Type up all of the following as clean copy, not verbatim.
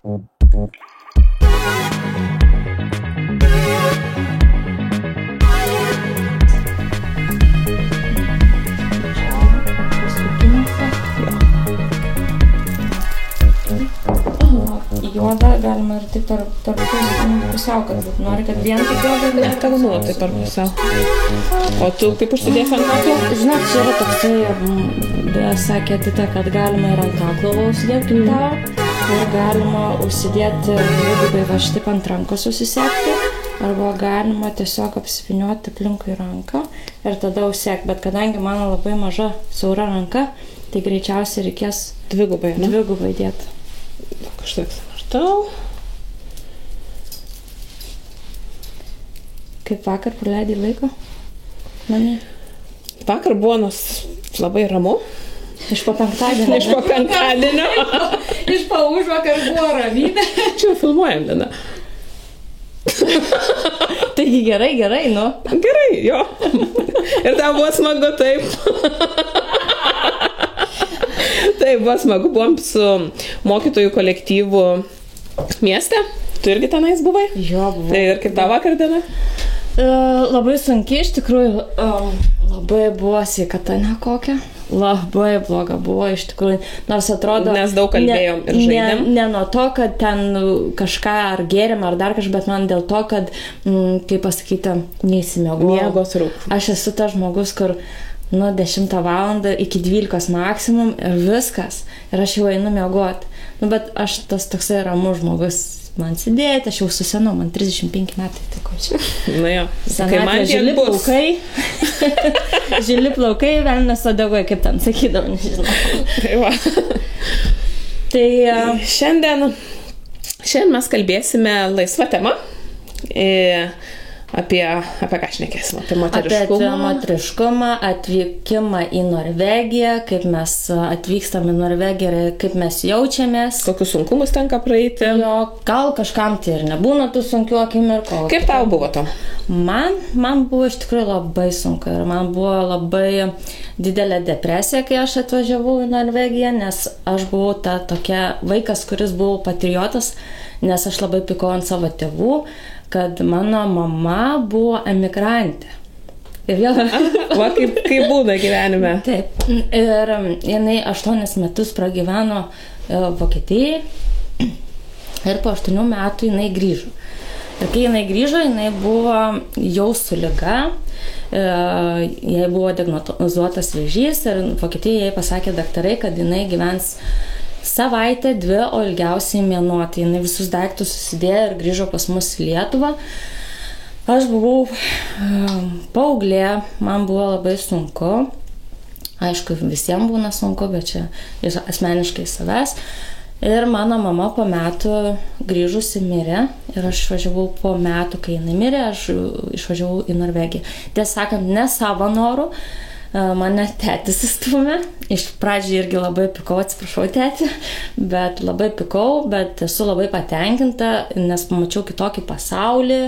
Juodą galima ir taip per pusiau, kad nori, kad vien taip juodą. Ne, tavo nuo taip per pusiau. O tu kaip užsidėsi ant kaklo? Žinok, čia yra toksai, sakė Tita, kad galima ir ant kaklo užsidėti tą. Ir galima užsidėti dvigubai va šitaip ant rankos susisekti. Arba galima tiesiog apsivinioti aplinkui ranką ir tada užsek. Bet kadangi mano labai maža siaura ranka, tai greičiausiai reikės Dvigubai, ne? dvigubai dėti. Kažtiek samartau. Kaip vakar praleidai laiko? Namie? Vakar buvo labai ramu. Iš po penktadienio. Iš po penktadienio. Iš po užvakar buvo ramybė. Čia filmuojam, Lina. Taigi gerai, nu. Gerai, jo. Ir tau buvo smagu taip. Taip, buvo smagu, buvom su mokytojų kolektyvu mieste. Tu irgi tenais buvai? Jo, buvau. Tai ir kaip tau vakar diena? Labai sunkiai, iš tikrųjų, labai buvo sveikata nekokia. Labai bloga buvo, iš tikrųjų, nors atrodo... Nes daug kalbėjom ir žaidėm. Ne nuo to, kad ten kažką ar gėrėm, ar dar kažką, bet man dėl to, kad, kaip pasakyti, neįsimiegojau. Miegos rūk. Aš esu tas žmogus, kur nuo 10 valandą iki 12 maksimum ir viskas. Ir aš jau einu miegoti. Nu, bet aš tas toksai ramus žmogus. Man sėdėti, aš jau susenau, man 35 metai, tai ko čia. Na jo, kai man žili plaukai, žili plaukai, velnias uodegoje, kaip ten sakydavau, nežinau. Tai va. Tai šiandien mes kalbėsime laisvą temą. Apie ką šnekėsim? Apie moteriškumą. Apie moteriškumą, atvykimą į Norvegiją, kaip mes atvykstam į Norvegiją ir kaip mes jaučiamės. Kokius sunkumus tenka praeiti. Jo, gal kažkam tai ir nebūna tų sunkių akimirkų. Kaip tau buvo to? Man buvo iš tikrųjų labai sunku ir man buvo labai didelė depresija, kai aš atvažiavau į Norvegiją, nes aš buvau tokia vaikas, kuris buvo patriotas, nes aš labai pykau ant savo tėvų, kad mano mama buvo emigrantė. Ir vėl... Va, kaip būna gyvenime. Taip. Ir jinai 8 metus pragyveno Vokietijai ir po 8 metų jinai grįžo. Ir kai jinai grįžo, jinai buvo jau su liga, jai buvo diagnozuotas vėžys ir Vokietijai jai pasakė daktarai, kad jinai gyvens savaitę, 2, o ilgiausiai mėnuo. Tai jinai visus daiktus susidėjo ir grįžo pas mus į Lietuvą. Aš buvau paauglė, man buvo labai sunku. Aišku, visiems būna sunku, bet čia asmeniškai savęs. Ir mano mama po metų grįžusi mirė. Ir aš išvažiavau po metų, kai jinai mirė, aš išvažiavau į Norvegiją. Tiesą sakant, ne savo norų. Mane tėtis įstumė. Iš pradžių irgi labai pykau, atsiprašau tėtį, bet labai pykau, bet esu labai patenkinta, nes pamačiau kitokį pasaulį.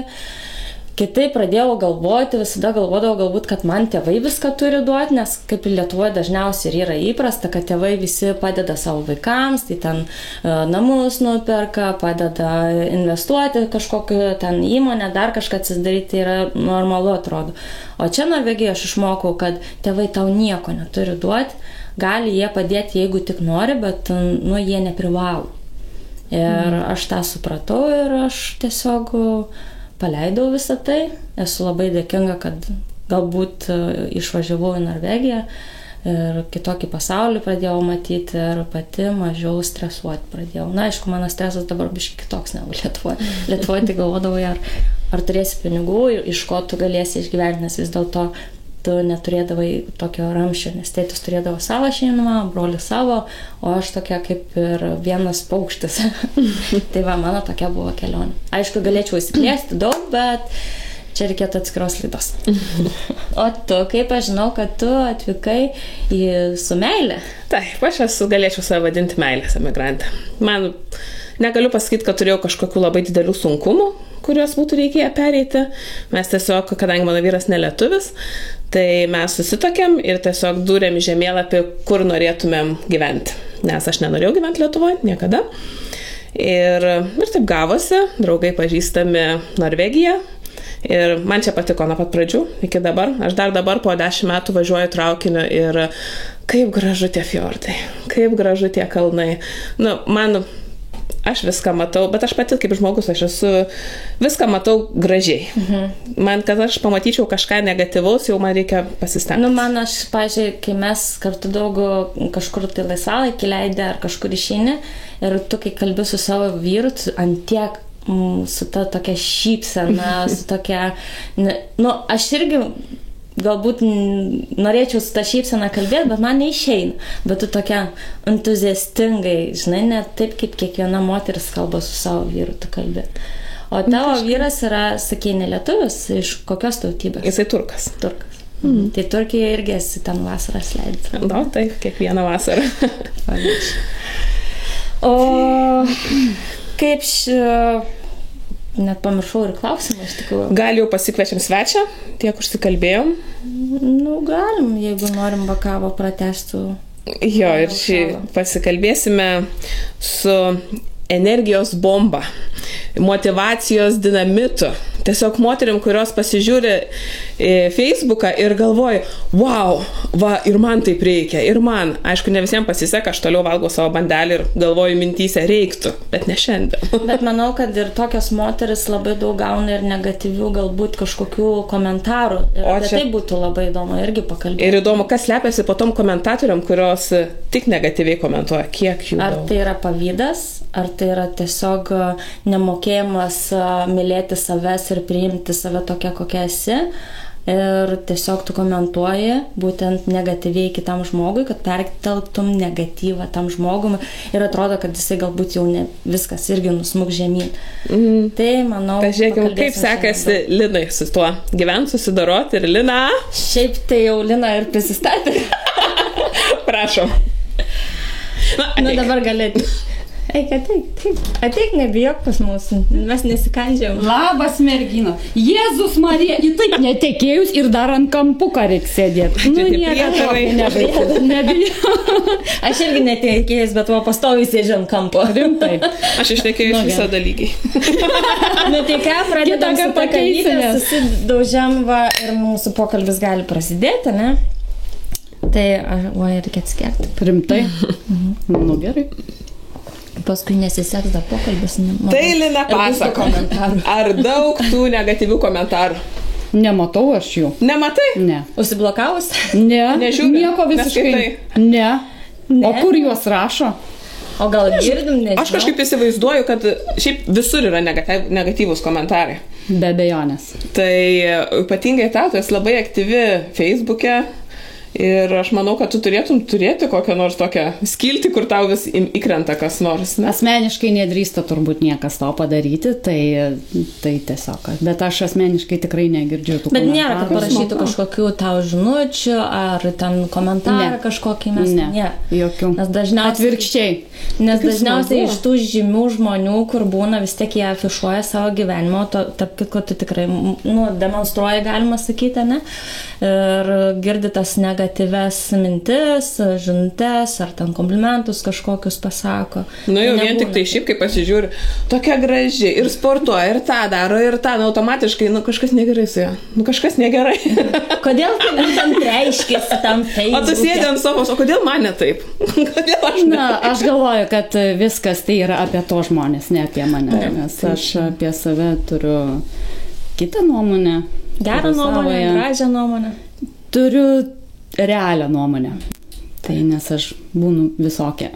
Kitaip pradėjau galvoti, visada galvodavau galbūt, kad man tėvai viską turi duoti, nes kaip Lietuvoje dažniausiai yra įprasta, kad tėvai visi padeda savo vaikams, tai ten namus nuperka, padeda investuoti kažkokią ten įmonę, dar kažką atsidaryti, tai yra normalu atrodo. O čia Norvegijoje aš išmokau, kad tėvai tau nieko neturi duoti, gali jie padėti, jeigu tik nori, bet jie neprivalo. Ir aš tą supratau ir aš tiesiog paleidau visą tai. Esu labai dėkinga, kad galbūt išvažiavau į Norvegiją ir kitokį pasaulį pradėjau matyti ir pati mažiau stresuoti pradėjau. Na, aišku, mano stresas dabar biškai kitoks negu Lietuvoje. Lietuvoje tai galvodavau, ar turėsi pinigų ir iš ko tu galėsi išgyventi, nes vis dėlto tu neturėdavai tokio ramščio, nes tėtis turėdavo savo šeimą, brolius savo, o aš tokia kaip ir vienas paukštis. Tai va, mano tokia buvo kelionė. Aišku, galėčiau įsiplėsti daug, bet čia reikėtų atskiros laidos. O tu, kaip aš žinau, kad tu atvykai su meile? Taip, aš galėčiau save vadinti meilės emigrantė. Man negaliu pasakyti, kad turėjau kažkokių labai didelių sunkumų, kuriuos būtų reikėję pereiti. Mes tiesiog, kadangi mano vyras nelietuvis, tai mes susitokėm ir tiesiog dūrėm į žemėlapį, kur norėtumėm gyventi. Nes aš nenorėjau gyventi Lietuvoje niekada. Ir taip gavosi, draugai pažįstami Norvegiją. Ir man čia patiko nuo pat pradžių iki dabar. Aš dar dabar po 10 metų važiuoju traukiniu ir kaip gražu tie fjordai, kaip gražu tie kalnai. Aš viską matau, bet aš pati kaip žmogus, aš viską matau gražiai. Man, kad aš pamatyčiau kažką negatyvaus, jau man reikia pasistengti. Aš, pažiūrėjau, kai mes kartu daug kažkur tai laisvalaikį leidę ar kažkur išeini ir tu, kai kalbi su savo vyru, ant tiek su ta tokia šypsena, su tokia... aš irgi galbūt norėčiau su ta šypsena kalbėti, bet man neišeina. Bet tu tokia entuziastingai, žinai, net taip, kaip kiekviena moteris kalba su savo vyru, tu kalbė. O tavo vyras yra, sakei, ne lietuvis, iš kokios tautybės? Jisai turkas. Turkas. Tai Turkijoje irgi esi ten vasaras leidai. Taip, kiekvieną vasarą. O kaip net pamiršau ir klausimą, iš tikrųjų. Gal jau pasikviečiam svečią, tiek užsikalbėjom? Galim, jeigu norim vakavo pratęstų. Jo, ir pasikalbėsime su energijos bomba, motivacijos dinamitu. Tiesiog moterim, kurios pasižiūri Facebooką ir galvoja, wow, ir man taip reikia, ir man. Aišku, ne visiems pasiseka, aš toliau valgau savo bandelį ir galvoju mintyse, reiktų, bet ne šiandien. Bet manau, kad ir tokios moteris labai daug gauna ir negatyvių galbūt kažkokių komentarų. Ir tai būtų labai įdomu irgi pakalbėti. Ir įdomu, kas slepiasi po tom komentatoriam, kurios tik negatyviai komentuoja, kiek jų daug. Ar tai yra pavydas, ar tai yra tiesiog nemokėjimas mylėti savęs ir priimti save tokia, kokia esi. Ir tiesiog tu komentuoji būtent negatyviai kitam žmogui, kad perkeltum negatyvą tam žmogui ir atrodo, kad jisai galbūt jau ne viskas irgi nusmuk žemyn. Tai manau... Pažiūrėkime, kaip sekasi Linai su tuo gyvent, susidoroti. Ir Lina... Šiaip tai jau Lina ir prisistatė. Prašom. Dabar galėtų. Eik, ateik, nebijok pas mūsų, mes nesikandžiam. Labas, mergina. Jėzus Marija, į taip netekėjus ir dar ant kampuką reikia sėdėti. Nebijok. Aš irgi netekėjus, bet pastoviai sėdžiu ant kampo. Rimtai. Aš ištekėjus visada lygiai. Tai ką, pradedam su pakalytę, susidaužiam ir mūsų pokalbis gali prasidėti, ne? Tai, reikia atsikerti. Rimtai? Gerai. Paskui nesiseks dar pokalbis. Tai Lina pasako. Ar daug tų negatyvių komentarų? Nematau aš jų. Nematai? Ne. Užsiblokavus? Ne. Nežiūrė? Nieko visiškai. Ne. O kur juos rašo? O gal girdim, nežinau. Aš kažkaip įsivaizduoju, kad šiaip visur yra negatyvūs komentarai. Be abejonės. Tai ypatingai tu esi labai aktyvi Facebook'e. Ir aš manau, kad tu turėtum turėti kokią nors tokią skiltį, kur tau vis įkrenta kas nors. Ne? Asmeniškai nedrįsta turbūt niekas to padaryti, tai tiesiog. Bet aš asmeniškai tikrai negirdžiu tų komentarų. Bet nėra, kad parašytų kažkokių tau žinučių ar ten komentarą kažkokį mes. Ne, jokių. Atvirkščiai. Nes dažniausiai iš tų žymių žmonių, kur būna, vis tiek jie afišuoja savo gyvenimo, tarp kitko tu tikrai demonstruoji, galima sakyti, ne? Ir girdi tas negatyves mintis, žinutes, ar ten komplimentus kažkokius pasako. Jau vien tik tai šiaip, kai pasižiūri, tokia graži ir sportuoja, ir tą daro, ir tą, automatiškai, kažkas negerai su ja. Kažkas negerai. Kodėl tai būtent reiškėsi tam Facebook'e? O tu sėdi ant sofos, o kodėl man ne taip? Kodėl aš ne? Aš galvoju, kad viskas tai yra apie to žmonės, ne apie mane. Nes aš apie save turiu kitą nuomonę. Gerą nuomonę, gražią nuomonę. Turiu realią nuomonę. Tai nes aš būnu visokia.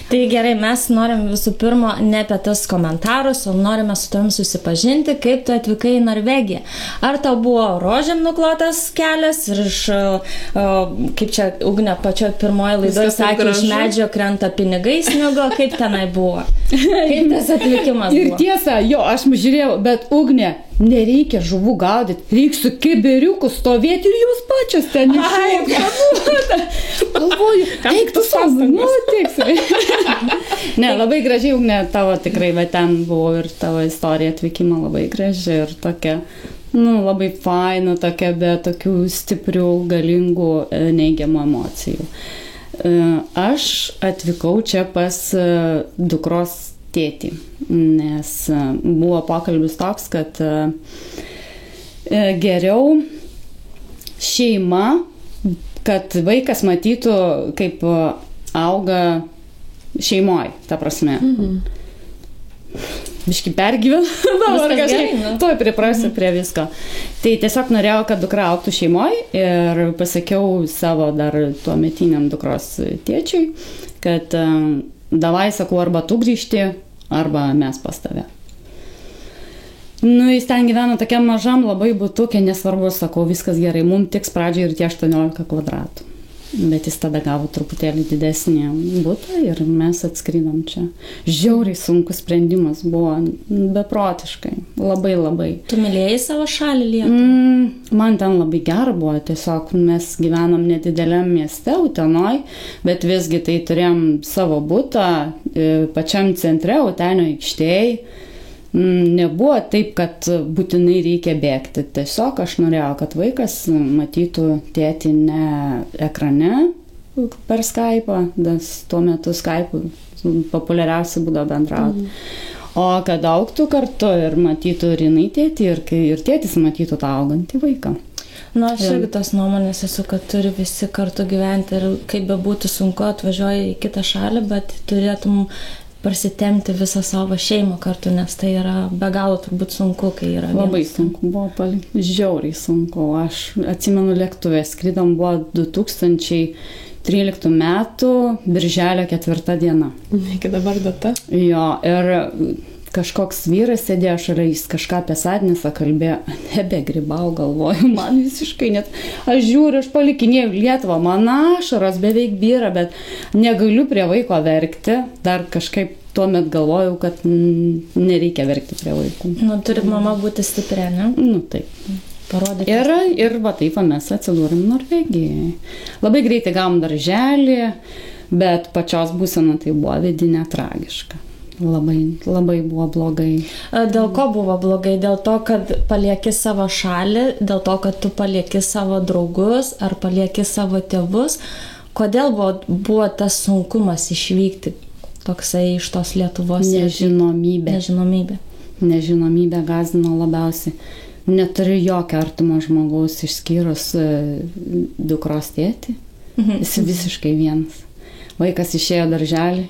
Tai gerai, mes norim visų pirma ne apie tas komentarus, o norime su tavim susipažinti, kaip tu atvykai į Norvegiją. Ar tau buvo rožėm nuklotas kelias ir kaip čia Ugnė pačioje pirmoje laidoje sakė, iš medžio krenta pinigai sniego, kaip tenai buvo? Kaip tas atvykimas buvo? Ir tiesa, aš žiūrėjau, bet Ugnė, nereikia žuvų gaudyti, reikia su kibiriuku stovėti ir jūs pačios ten iššaukti. Galvoju, eik tu savo, tiksai. Ne, labai gražiai, Ugnė, tavo tikrai, bet ten buvo ir tavo istorija atvykimo labai graži ir tokia, labai faina, tokia, be tokių stiprių, galingų, neigiamų emocijų. Aš atvykau čia pas dukros tėtį, nes buvo pokalbis toks, kad geriau šeima, kad vaikas matytų, kaip auga šeimoje, ta prasme. Biški pergyvenu, dabar kažkaip toj priprasiu prie visko. Tai tiesiog norėjau, kad dukra augtų šeimoje ir pasakiau savo dar tuometiniam dukros tėčiui, kad davai, sakau, arba tu grįžti, arba mes pas tave. Nu, jis ten gyveno tokiam mažam labai butukė, nesvarbu, sakau, viskas gerai, mums tiks pradžioje ir tie 18 kvadratų. Bet jis tada gavo truputėlį didesnį butą ir mes atskridom čia. Žiauriai sunkus sprendimas buvo, beprotiškai, labai labai. Tu mylėjai savo šalį Lietuvą? Man ten labai gera buvo, tiesiog mes gyvenom nedideliam mieste, Utenoj, bet visgi tai turėjom savo butą pačiam centre, Utenio aikštėj. Nebuvo taip, kad būtinai reikia bėgti. Tiesiog aš norėjau, kad vaikas matytų tėtį ne ekrane per Skype'ą, nes tuo metu Skype'u populiariausia būdavo bendrauti. O kad augtų kartu ir matytų ir jinai tėtį, ir tėtis matytų tą augantį vaiką. Na, aš irgi tos nuomonės esu, kad turi visi kartu gyventi ir kaip bebūtų sunku, atvažiuoji į kitą šalį, bet turėtum prasitemti visą savo šeimą kartu, nes tai yra be galo turbūt sunku, kai yra vienas. Labai sunku buvo, žiauriai sunku. Aš atsimenu lėktuvę, skridom buvo 2013 metų, birželio 4 diena. Iki dabar data? Jo, ir kažkoks vyras sėdėjo šalia, jis kažką apie Sadnesą kalbėjo, nebegribau, galvoju, man visiškai net, aš žiūriu, aš palikinėjau Lietuvą, man ašaros beveik byra, bet negaliu prie vaiko verkti, dar kažkaip tuomet galvojau, kad nereikia verkti prie vaikų. Nu, turi mama būti stipri, ne? Nu, taip. Parodyti. Ir va taip mes atsidūrėm Norvegijai. Labai greitai gavom darželį, bet pačios būsena tai buvo vidinė tragiška. Labai buvo blogai. Dėl ko buvo blogai? Dėl to, kad palieki savo šalį, dėl to, kad tu palieki savo draugus ar palieki savo tėvus. Kodėl buvo tas sunkumas išvykti toksai iš tos Lietuvos? Nežinomybė. Nežinomybė gąsdino labiausiai. Neturiu jokio artimo žmogaus išskyrus dukros tėtį. Jis visiškai vienas. Vaikas išėjo darželį.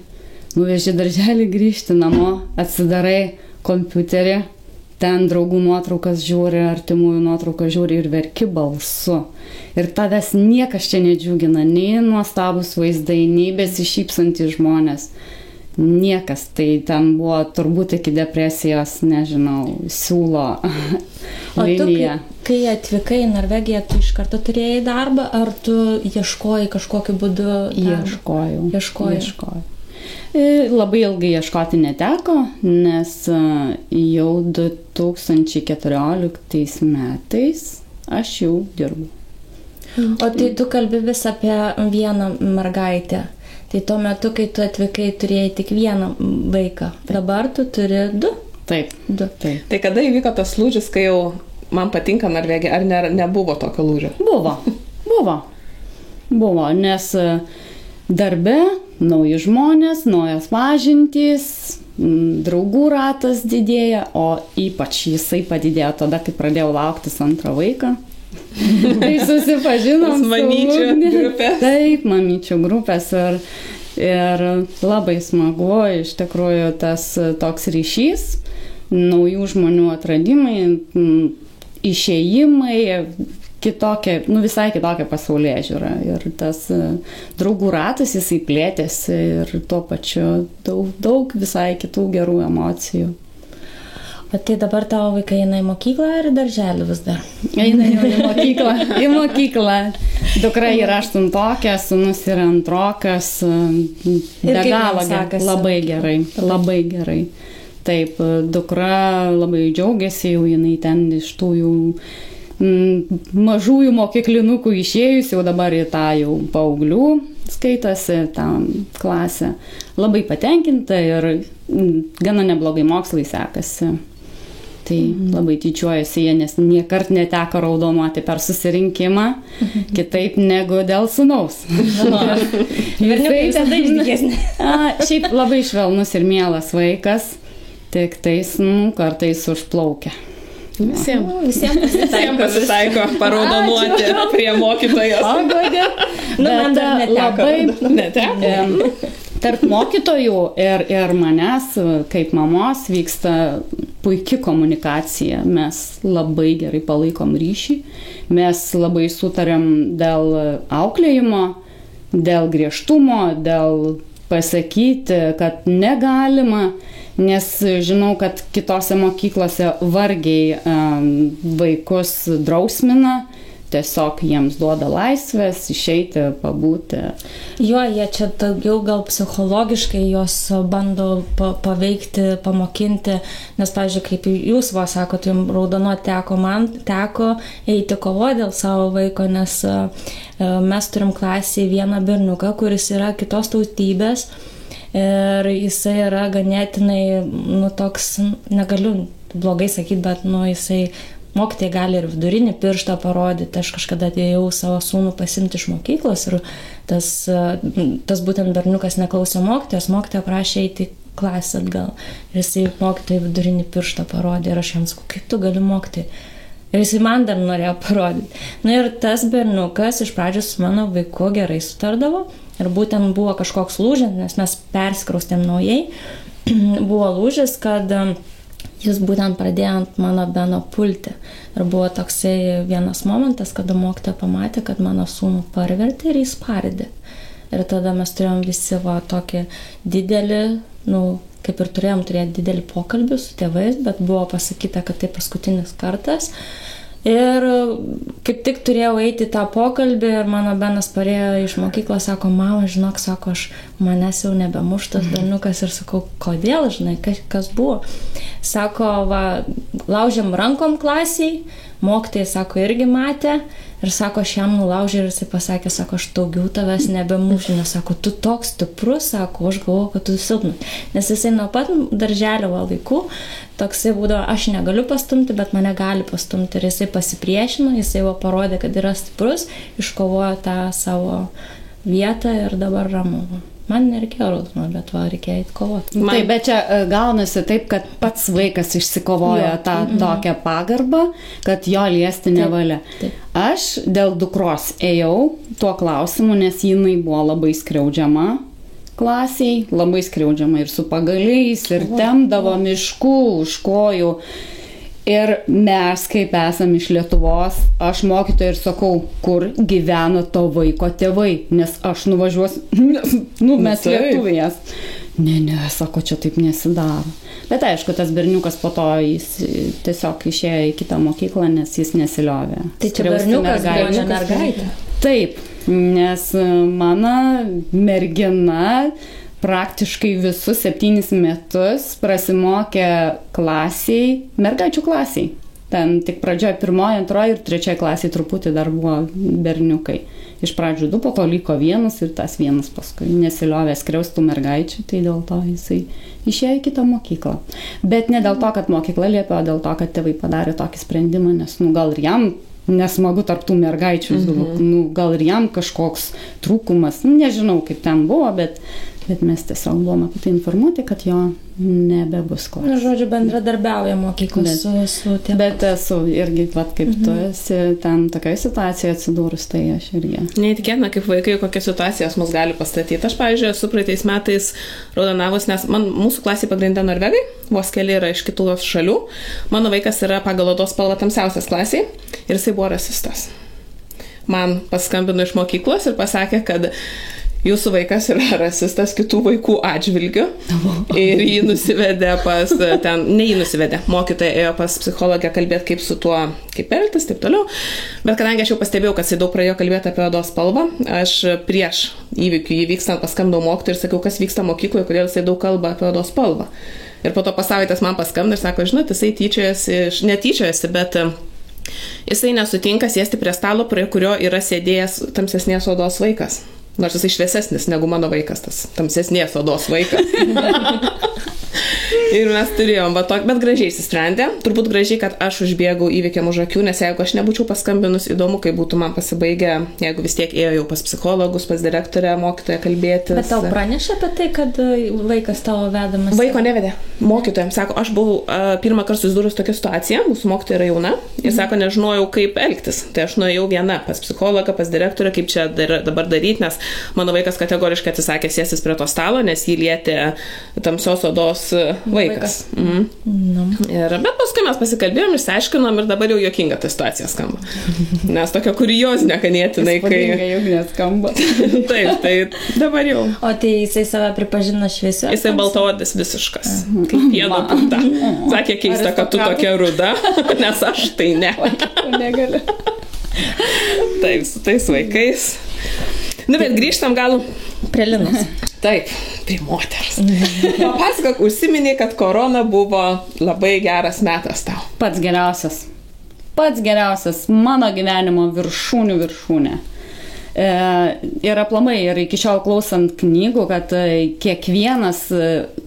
Nuveži darželį, grįžti namo, atsidarai kompiuterį, ten draugų nuotraukas žiūri, artimųjų nuotraukas žiūri ir verki balsu. Ir tavęs niekas čia nedžiugina, nei nuostabus vaizdai, nei besišypsantys žmonės. Niekas, tai ten buvo turbūt iki depresijos, nežinau, siūlo linija. O tu, kai atvykai į Norvegiją, tu iš karto turėjai darbą, ar tu ieškojai kažkokiu būdu? Ieškojau. Labai ilgai ieškoti neteko, nes jau 2014 metais aš jau dirbu. O tai tu kalbi vis apie vieną mergaitę. Tai tuo metu, kai tu atvykai, turėjai tik vieną vaiką. Dabar tu turi 2? Taip. Tai kada įvyko tas lūžis, kai jau man patinka Norvegija, ar nebuvo tokio lūžio? Buvo, nes darbe nauji žmonės, naujos pažintys, draugų ratas didėja, o ypač jisai padidėjo tada, kai pradėjau lauktis antrą vaiką. Tai susipažinom mamyčių grupės. Taip, mamyčių grupės ir labai smagu, iš tikrųjų, tas toks ryšys, naujų žmonių atradimai, išėjimai, visai kitokia pasaulėžiūra. Ir tas draugų ratas jisai plėtėsi ir tuo pačiu daug visai kitų gerų emocijų. O tai dabar tavo vaikai eina į mokyklą ar į darželį vis dar? Eina į mokyklą. Dukra yra 8-okė, sūnus yra 2-okas. Be galo labai gerai. Taip, dukra labai džiaugiasi, jau jinai ten iš tų jau mažųjų mokyklinukų išėjus, jau dabar į tą jau paauglių skaitosi, tą klasę. Labai patenkinta ir gana neblogai mokslai sekasi. Tai labai tyčiuojasi jie, nes niekart neteko raudonuoti per susirinkimą, kitaip negu dėl sūnaus. Berniukai visada išdykesni. Šiaip labai švelnus ir mielas vaikas, tik tais kartais užplaukia. Visiems pasitaiko paraudonuoti prie mokytojos. Bet labai tarp mokytojų ir manęs, kaip mamos, vyksta puiki komunikacija. Mes labai gerai palaikom ryšį. Mes labai sutarėm dėl auklėjimo, dėl griežtumo, dėl pasakyti, kad negalima, nes žinau, kad kitose mokyklose vargiai vaikus drausmina, tiesiog jiems duoda laisvės, išeiti, pabūti. Jo, jie čia daugiau gal psichologiškai jos bando paveikti, pamokinti, nes, pavyzdžiui, kaip jūs sakot, jums raudonuoti teko, man teko eiti kovoti dėl savo vaiko, nes mes turim klasėje vieną berniuką, kuris yra kitos tautybės ir jisai yra ganėtinai, toks, negaliu blogai sakyti, bet, jisai mokytojai gali ir vidurinį pirštą parodyti. Aš kažkada atėjau savo sūnų pasimti iš mokyklos ir tas būtent berniukas neklausė mokytojos, mokytoja prašė eiti į klasę atgal. Ir jisai mokytojai vidurinį pirštą parodė ir aš jam sakau, kaip tu gali mokyti? Ir jisai man dar norėjo parodyti. Ir tas berniukas iš pradžių su mano vaiku gerai sutardavo ir būtent buvo kažkoks lūžis, nes mes persikraustėm naujai. Buvo lūžis, kad jis būtent pradėjo ant mano Beno pulti. Ir buvo toksai vienas momentas, kada mokytoja pamatė, kad mano sūnų parvertė ir jis spardė. Ir tada mes turėjom visi tokį didelį, kaip ir turėjom turėti didelį pokalbį su tėvais, bet buvo pasakyta, kad tai paskutinis kartas. Ir kaip tik turėjau eiti tą pokalbį ir mano Benas parėjo iš mokyklos, sako, mama, žinok, sako, manęs jau nebemuštas berniukas ir sakau, kodėl, žinai, kas buvo? Sako, laužėm rankom klasiai, mokytojai, sako, irgi matė ir sako, aš jam nulaužė ir jisai pasakė, sako, aš daugiau tavęs nebemušiu, nes sako, tu toks stiprus, sako, aš galvoju, kad tu silpnas. Nes jisai nuo pat darželio laikų toksai būdavo, aš negaliu pastumti, bet mane gali pastumti. Ir jisai pasipriešino, jisai parodė, kad yra stiprus, iškovojo tą savo vietą ir dabar ramu. Man nereikėjo raudonuoti, bet reikėjo eiti kovoti. Taip, bet čia gaunasi taip, kad pats vaikas išsikovojo tą tokią pagarbą, kad jo liesti nevalia. Aš dėl dukros ėjau tuo klausimu, nes jinai buvo labai skriaudžiama klasiai, labai skriaudžiama ir su pagaliais, ir tempdavo miškų už kojų. Ir mes, kaip esam iš Lietuvos, aš mokytojai ir sakau, kur gyvena to vaiko tėvai, nes aš nuvažiuosiu, mes lietuvės. Ne, sako, čia taip nesidaro. Bet aišku, tas berniukas po to jis tiesiog išėjo į kitą mokyklą, nes jis nesiliovė. Tai čia berniukas buvo, ne mergaitė? Taip, nes mano mergina praktiškai visus 7 metus prasimokė klasiai, mergaičių klasiai. Ten tik pradžioje 1, 2 ir 3 klasiai truputį dar buvo berniukai. Iš pradžių 2, po to liko 1 ir tas 1 paskui nesiliovė skriaustų mergaičių, tai dėl to jisai išėjo į kitą mokyklą. Bet ne dėl to, kad mokykla liepė, o dėl to, kad tėvai padarė tokį sprendimą, nes gal ir jam nesmagu tarp tų mergaičių, gal ir jam kažkoks trūkumas, nežinau kaip ten buvo, bet mes tiesiog buvome apie tai informuoti, kad jo nebebus klasės. Žodžiu, bendradarbiauja mokyklos su tėvais. Bet esu irgi, kaip tu esi ten tokiai situacijoje atsidūrus, tai aš irgi. Neįtikėtina, kaip vaikai, kokias situacijas mus gali pastatyti. Aš, pavyzdžiui, esu praeitais metais raudonavus, nes mūsų klasė pagrindė norvegai, vos keli yra iš kitų šalių. Mano vaikas yra pagal odos spalvą tamsiausias klasiai ir jisai buvo rasistas. Man paskambino iš mokyklos ir pasakė, kad jūsų vaikas yra rasistas kitų vaikų atžvilgiu ir jį nusivedė pas, ne jį nusivedė, mokytoja ėjo pas psichologę kalbėti, kaip su tuo, kaip elgtis, taip toliau. Bet kadangi aš jau pastebėjau, kad jis daug pradėjo kalbėti apie odos spalvą, aš prieš įvykių įvykstant paskambinau mokytojui ir sakiau, kas vyksta mokykloje, kodėl jis daug kalba apie odos spalvą. Ir po to pasavaitės man paskambino ir sako, žinot, jisai netyčiojasi, bet jisai nesutinka sėsti prie stalo, prie kurio yra sėdėjęs tamsesnės odos vaikas. Nors jisai šviesesnis negu mano vaikas, tas tamsesnės odos vaikas. Ir mes turėjom, bet gražiai įsisprendė. Turbūt gražiai, kad aš užbėgau įvykiam už akių, nes jeigu aš nebūčiau paskambinus, įdomu, kaip būtų man pasibaigę, jeigu vis tiek ėjo jau pas psichologus, pas direktorę, mokytoją kalbėtis. Bet tau pranešė apie tai, kad vaikas tavo vedamas? Vaiko nevedė. Mokytojams sako, aš buvau pirmą kartą susidūrus tokią situaciją, mūsų mokytoja yra jauna, ir sako, nežinojau, kaip elgtis. Tai aš nuėjau viena pas psichologą, pas direktorę, kaip čia dabar daryti, nes mano vaikas kategoriškai atsisakė sėstis prie to stalo, nes jį lietė tamsios odos vaikas. Bet paskui mes pasikalbėjom, išsiaiškinom ir dabar jau juokinga ta situacija skamba. Nes tokia kuriozinė ganėtinai, kai... Jau skamba. Taip, tai dabar jau. O tai jisai save pripažino šviesiu? Jisai baltaodis visiškas. Kaip pieno punta. Sakė keista, kad tu tokia ruda, nes aš tai ne. Negaliu. Taip, su tais vaikais. Bet grįžtam gal prie Linos. Taip, prie moters. Papasakok, užsiminiai, kad korona buvo labai geras metas tau. Pats geriausias mano gyvenimo viršūnė. Ir aplamai, ir iki šiol klausant knygų, kad kiekvienas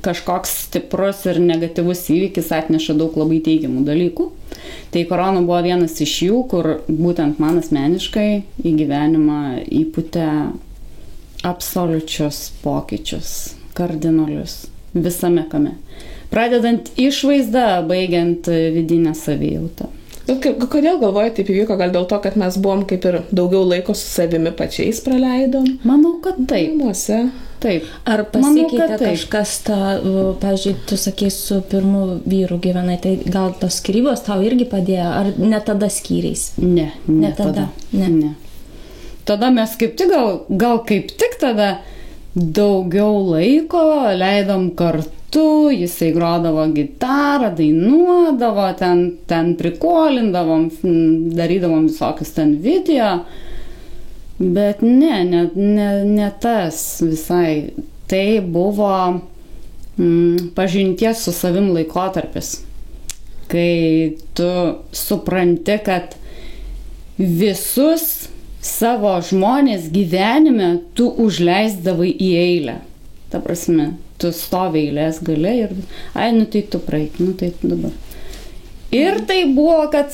kažkoks stiprus ir negatyvus įvykis atneša daug labai teigiamų dalykų. Tai korona buvo vienas iš jų, kur būtent man asmeniškai į gyvenimą įpūtė absoliučius pokyčius, kardinalius, visame kame. Pradedant išvaizdą, baigiant vidinę savijautą. Kodėl galvoji taip įvyko? Gal dėl to, kad mes buvom kaip ir daugiau laiko su savimi pačiais praleidom? Manau, kad taip. Namuose. Taip. Ar pasikeitė kažkas, pavyzdžiui, tu sakei, su pirmu vyru gyvenai, tai gal tos skyrybos tau irgi padėjo, ar ne tada skyreis? Ne tada. Ne. Tada mes kaip tik, gal kaip tik tada daugiau laiko leidom kartu. Jisai grodavo gitarą, dainuodavo, ten prikolindavom, darydavom visokius ten video, bet ne tas visai. Tai buvo pažinties su savim laikotarpis, kai tu supranti, kad visus savo žmonės gyvenime tu užleisdavai į eilę. Ta prasme, tu stovi eilės gale ir, tai tu praeik, tai dabar. Ir tai buvo, kad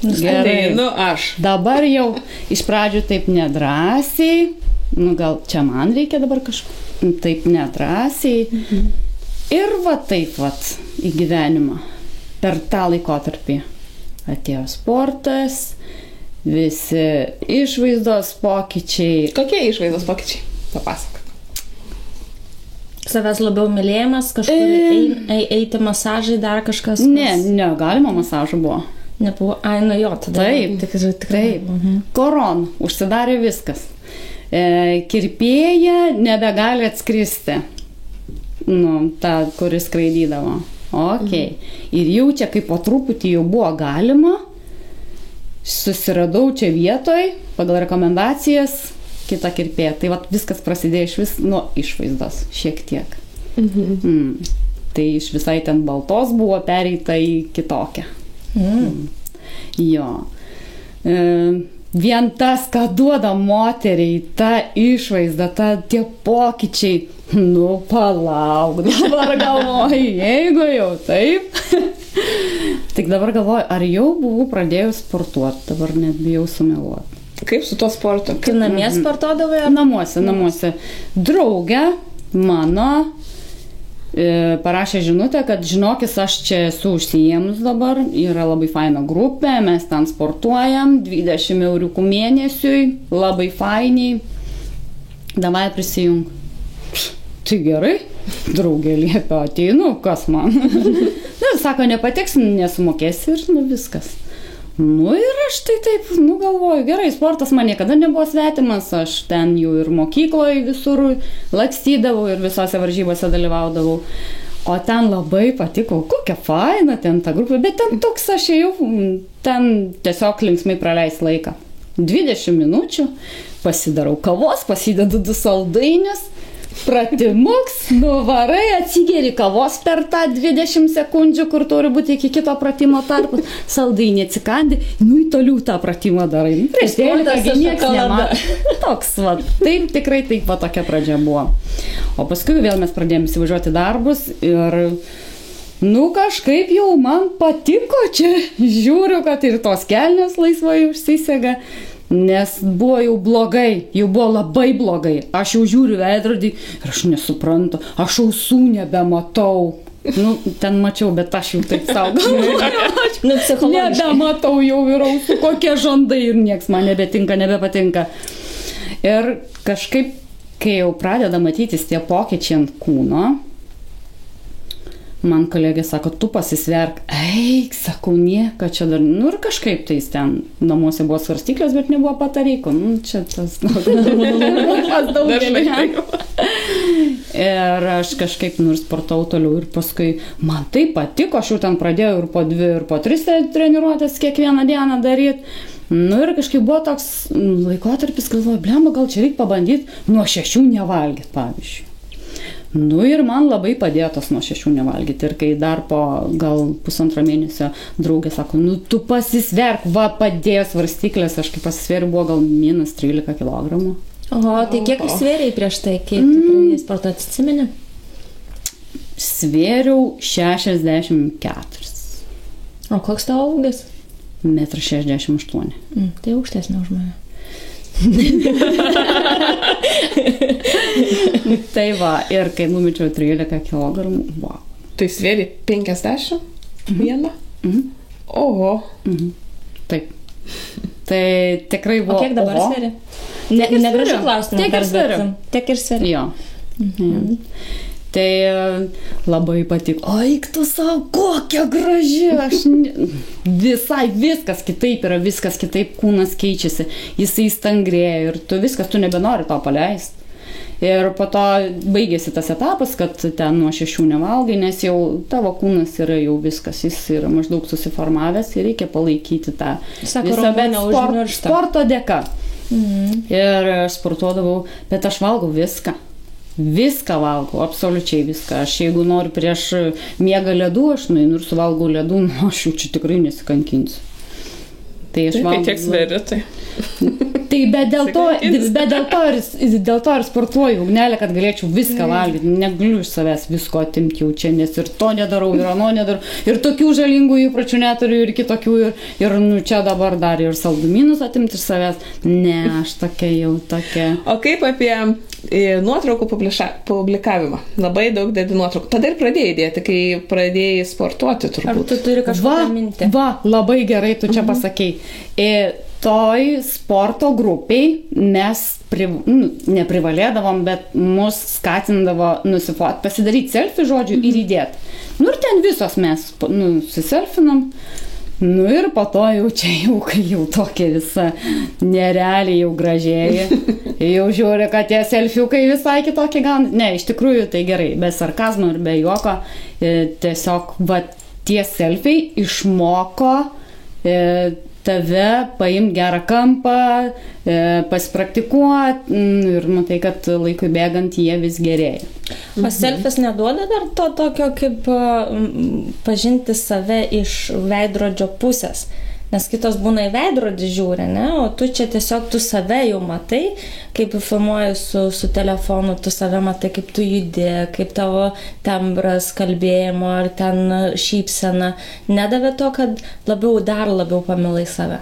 gerai, aš. Dabar jau iš pradžių taip nedrąsiai, gal čia man reikia dabar kažko, taip nedrąsiai. Ir taip į gyvenimą per tą laikotarpį atėjo sportas, visi išvaizdos pokyčiai. Kokie išvaizdos pokyčiai? Papasakok. Savęs labiau mylėjimas, kažkur eiti masažai, dar kažkas? Ne, galima masažų buvo. Nebuvo, jo, tada. Tikrai. Korona, užsidarė viskas. Kirpėja nebegali atskristi. Ta, kuris skraidydavo. Ir jau čia kaip po truputį jau buvo galima. Susiradau čia vietoj, pagal rekomendacijas, kita kirpėja. Tai viskas prasidėjo iš vis nuo išvaizdos, šiek tiek. Tai iš visai ten baltos buvo pereita į kitokią. Jo. Vien tas, ką duoda moteriai, ta išvaizda, tie pokyčiai, palauk, dabar galvoju, jeigu jau taip. Tik dabar galvoju, ar jau buvau pradėjus sportuoti, dabar net bijau sumeluoti. Kaip su to sportu? Tu namie sportuodavai? Namuose. Draugė mano parašė žinutę, kad žinokis, aš čia esu užsiėmus dabar, yra labai faina grupė, mes ten sportuojam, 20 euriukų mėnesiui, labai fainiai, davai prisijung. Tai gerai, draugė liepia, ateinu, kas man? Sako, nepatiks, nesumokėsi ir viskas. Ir aš tai taip, galvoju, gerai, sportas man niekada nebuvo svetimas, aš ten jau ir mokykloje visur lakstydavau ir visose varžybose dalyvaudavau. O ten labai patiko, kokia faina ten ta grupė, bet ten toks aš jau ten tiesiog linksmai praleis laiką. 20 minučių, pasidarau kavos, pasidedu 2 saldainius, pratimuks, nuvarai, atsigeri kavos per tą 20 sekundžių, kur turi būti iki kito pratimo tarpus, saldainį atsikandi, nu į toliau tą pratimą darai. Prieš tėlį, nieks nematė. Toks, va, taip, tikrai taip, va, tokia pradžia buvo. O paskui vėl mes pradėjome įsivažiuoti darbus ir, nu, kažkaip jau man patiko čia, žiūriu, kad ir tos kelnės laisvai užsisega. Nes buvo jau blogai, jau buvo labai blogai. Aš jau žiūriu veidrodį ir aš nesuprantu, aš ausų nebematau. Nu, ten mačiau, bet aš jau taip savo galvoju. Nebematau jau ir ausų, kokie žandai ir nieks man nebetinka, nebepatinka. Ir kažkaip, kai jau pradeda matytis tie pokyčiai ant kūno, man kolegė sako, tu pasisverk, eik, sakau, nieko čia dar, nu ir kažkaip tais ten namuose buvo svarstyklės, bet nebuvo patareiko, nu čia tas daugelį. Ir aš kažkaip sportau toliau ir paskui man tai patiko, aš jau ten pradėjau ir po 2, ir po 3 treniruotės kiekvieną dieną daryti. Nu ir kažkaip buvo toks laikotarpis, galvoju, blemba, gal čia reikia pabandyti nuo 6 nevalgyti, pavyzdžiui. Nu ir man labai padėjo tas nuo 6 nevalgyti. Ir kai dar po gal 1,5 mėnesio draugė sako, nu tu pasisverk, va padėjo svarstyklės, aš kai pasisveriu buvo gal minus 13 kg. Oho, tai kiek svėriai prieš tai, kaip tu pradėjai sportuoti, atsimeni? Svėriau 64. O koks tavo ūgis? 1,68 m. Tai aukštesnė už mane. Tai va, ir kai numečiau 13 kg, wow. Tai svėri 50? Vieną? Oho. Taip. Tai tikrai buvo. O kiek dabar svėri? Negražu klausti. Tiek ir svėri. Jo. Tai labai patiko. Eik tu savo, kokia graži. Aš visai viskas kitaip yra, viskas kitaip kūnas keičiasi. Jisai stangrėja ir tu viskas, tu nebenori to paleisti. Ir po to baigėsi tas etapas, kad ten nuo 6 nevalgai, nes jau tavo kūnas yra jau viskas, jis yra maždaug susiformavęs ir reikia palaikyti tą visą, bet sporto dėka. Ir aš sportuodavau, bet aš valgau viską. Viską valgau, absoliučiai viską. Aš jeigu noriu prieš miegą ledų, aš nueinu ir suvalgau ledų, nu aš jau čia tikrai nesikankinsiu. Tai aš valgau. Tiek sveri, tai. Tai bet dėl to ir sportuoju, ugnelė, kad galėčiau viską valgyti. Negaliu iš savęs visko atimti jau čia, nes ir to nedarau, ir ano nedarau. Ir tokių žalingų įpročių neturiu, ir kitokių. Ir nu, čia dabar dar ir saldumynus atimti iš savęs. Ne, aš tokia jau tokia. O kaip apie nuotraukų publikavimą? Labai daug dedi nuotraukų. Tada ir pradėjai dėti, kai pradėjai sportuoti turbūt. Ar tu turi kažkokią mintį? Va, labai gerai tu čia pasakei. Toj sporto grupiai mes neprivalėdavom, bet mus skatindavo pasidaryti selfie, žodžiu, ir įdėti. Nu ir ten visos mes suselfinom. Nu ir po to jau čia jau tokia visa nerealiai jau gražėja. Jau žiūri, kad tie selfiukai visai kitokie gauna. Ne, iš tikrųjų tai gerai, be sarkazmo ir be juoko. Tiesiog va, tie selfiai išmoko tave paimti gerą kampą, pasipraktikuoti ir matai, kad laikui bėgant jie vis gerėja. O selfis neduoda dar to tokio kaip pažinti save iš veidrodžio pusės? Nes kitos būna į veidrodį žiūri, ne? O tu čia tiesiog tu save jau matai, kaip filmuoji su telefonu, tu save matai, kaip tu judi, kaip tavo tembras kalbėjimo ar ten šypsena. Nedavė to, kad dar labiau pamilai save?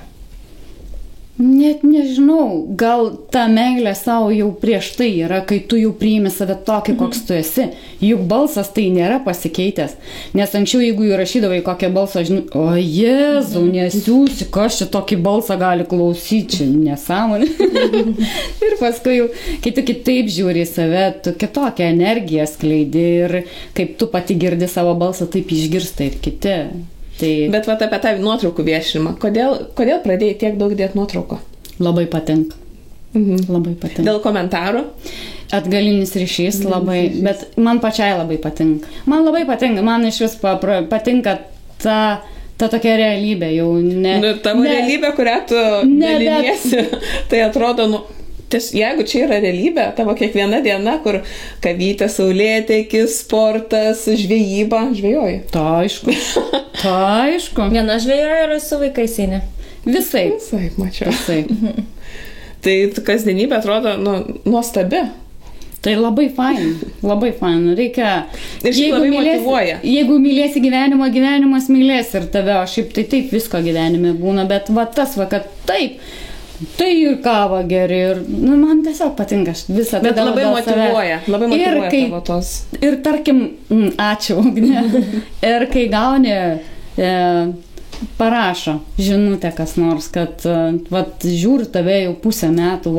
Net nežinau, gal ta meilė savo jau prieš tai yra, kai tu jau priimi save tokį, koks tu esi. Juk balsas tai nėra pasikeitęs. Nes anksčiau, jeigu įrašydavai kokią balsą, žinau, o Jėzau, nesiūsi, kas čia tokį balsą gali klausyti, čia nesąmonė. Ir paskui jau, kai tu kitaip žiūri į save, tu kitokią energiją skleidi ir kaip tu pati girdi savo balsą, taip išgirsta ir kiti. Tai... Bet va apie tą nuotraukų viešinimą. Kodėl pradėjai tiek daug dėti nuotraukų? Labai patinka. Labai patinka. Dėl komentarų? Atgalinis ryšys labai, bet man pačiai labai patinka. Man labai patinka, man iš vis patinka ta tokia realybė jau. Tavo realybė, kurią tu daliniesi, tai atrodo, Jeigu čia yra realybė, tavo kiekviena diena, kur kavytė, saulėtekis, sportas, žvejyba, žvejoji. Ta aišku. Viena žvejoja ir su vaikais eini. Visai. Mačiau. Visai. Tai kasdienybė atrodo nuostabi. Tai labai fain. Reikia... Ir šiaip labai motyvuoja. Jeigu mylėsi gyvenimą, gyvenimas mylės ir tave. O šiaip tai taip visko gyvenime būna, bet kad taip. Tai ir kava geri ir man tiesiog patinka visą tai. Bet labai motyvuoja. Labai motyvuoja tavo tos. Ir tarkim, ačiū, Ugne. Ir kai gauni, parašo žinutę kas nors, kad žiūri tave jau pusę metų,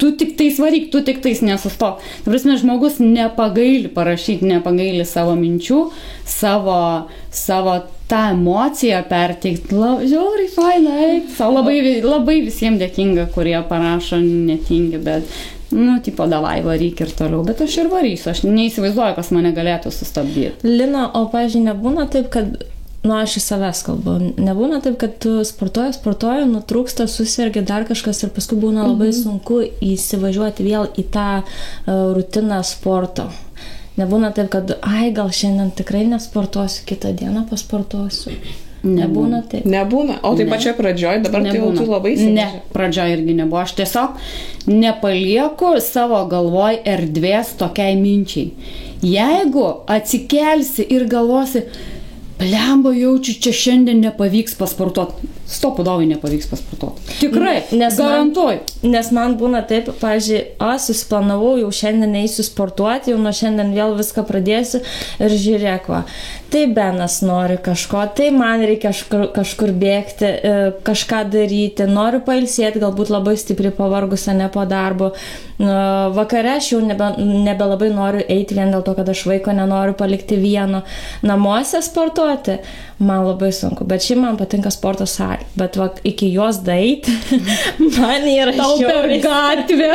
tu tik tais varyk, tu tik tais nesustok. Ta prasme, žmogus nepagaili parašyti, nepagaili savo minčių, savo tą emociją perteikti. Žiauriai fainai. Labai visiems dėkinga, kurie parašo netingi, bet tipo davai varyk ir toliau. Bet aš ir varysiu, aš neįsivaizduoju, kas mane galėtų sustabdyti. Lina, o pavyzdžiui, nebūna taip, kad aš į savęs kalbu. Nebūna taip, kad tu sportuoji, nutrūksta, susirgi dar kažkas ir paskui būna labai sunku įsivažiuoti vėl į tą rutiną sporto. Nebūna taip, kad gal šiandien tikrai nesportuosiu, kitą dieną pasportuosiu. Nebūna taip. Nebūna. O tai pačioje pradžioje dabar tai jau tu labai įsivažiuoji. Ne, pradžioje irgi nebuvo. Aš tiesiog nepalieku savo galvoj erdvės tokiai minčiai. Jeigu atsikelsi ir galvosi, blemba, jaučiu, čia šiandien nepavyks pasportuoti. Stopudovai nepavyks pasportuoti. Tikrai, garantuoju. Nes man būna taip, pavyzdžiui, susiplanavau, jau šiandien eisiu sportuoti, jau nuo šiandien vėl viską pradėsiu ir žiūrėk, tai Benas nori kažko, tai man reikia kažkur bėgti, kažką daryti, noriu pailsėti, galbūt labai stipriai pavargusią, ne po darbo. Vakare aš jau nebelabai noriu eiti vien dėl to, kad aš vaiko nenoriu palikti vieno. Namuose sportuoti man labai sunku, bet šiaip man patinka sporto salė. Bet iki jos daeiti, man yra per gatvę.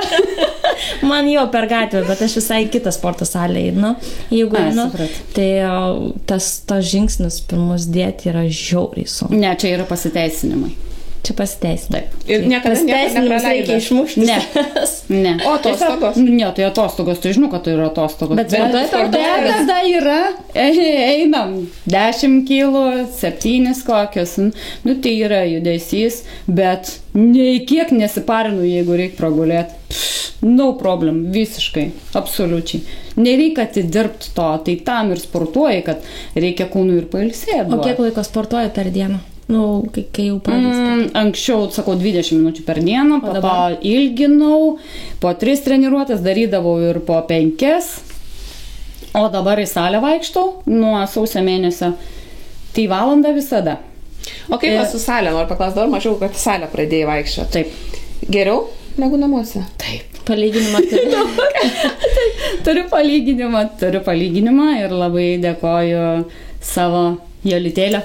Man jau per gatvę, bet aš visai kitą sporto salę einu. Jeigu einu, tai tas žingsnis pirmus dėti yra žiauriai sunku. Ne, čia yra pasiteisinimai. Čia pasiteisinimai. Ir niekada reikia išmušti. Ne. O atostogos? Ne, tai atostogos, tai žinau, kad tai yra atostogos. Bet tada yra, einam 10 kilų, 7 kokios. Tai yra judesys, bet nei kiek nesiparinu, jeigu reikia pragulėti. No problem, visiškai, absoliučiai. Nereikia atidirbti to, tai tam ir sportuoji, kad reikia kūnui ir pailsėti. O kiek laiko sportuoji per dieną? Kai jau pradės. Anksčiau, sakau, 20 minučių per dieną, po to ilginau, po 3 treniruotės darydavau ir po 5, o dabar į salę vaikštau nuo sausio mėnesio, tai valandą visada. O kaip su salė, noriu paklausti, dar mažiau, kad salę pradėjai vaikščioti. Taip. Geriau negu namuose? Taip. Palyginimą turiu palyginimą ir labai dėkoju savo Jolitėlę.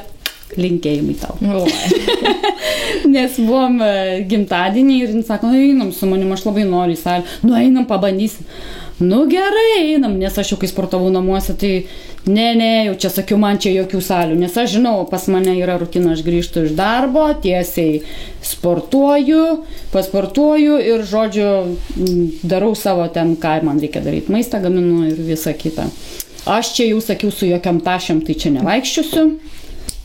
Linkėjimai tau. Nes buvom gimtadienį ir jis sako, einam su manim, aš labai noriu į salę. Einam, pabandysim. Gerai, einam, nes aš jau kai sportavau namuose, tai ne, jau čia sakiau, man čia jokių salių. Nes aš žinau, pas mane yra rutina, aš grįžtu iš darbo, tiesiai pasportuoju ir, žodžiu, darau savo ten, ką man reikia daryti. Maistą gaminu ir visą kitą. Aš čia jau sakiau, su jokiam tašiam, tai čia nevaikščiusiu.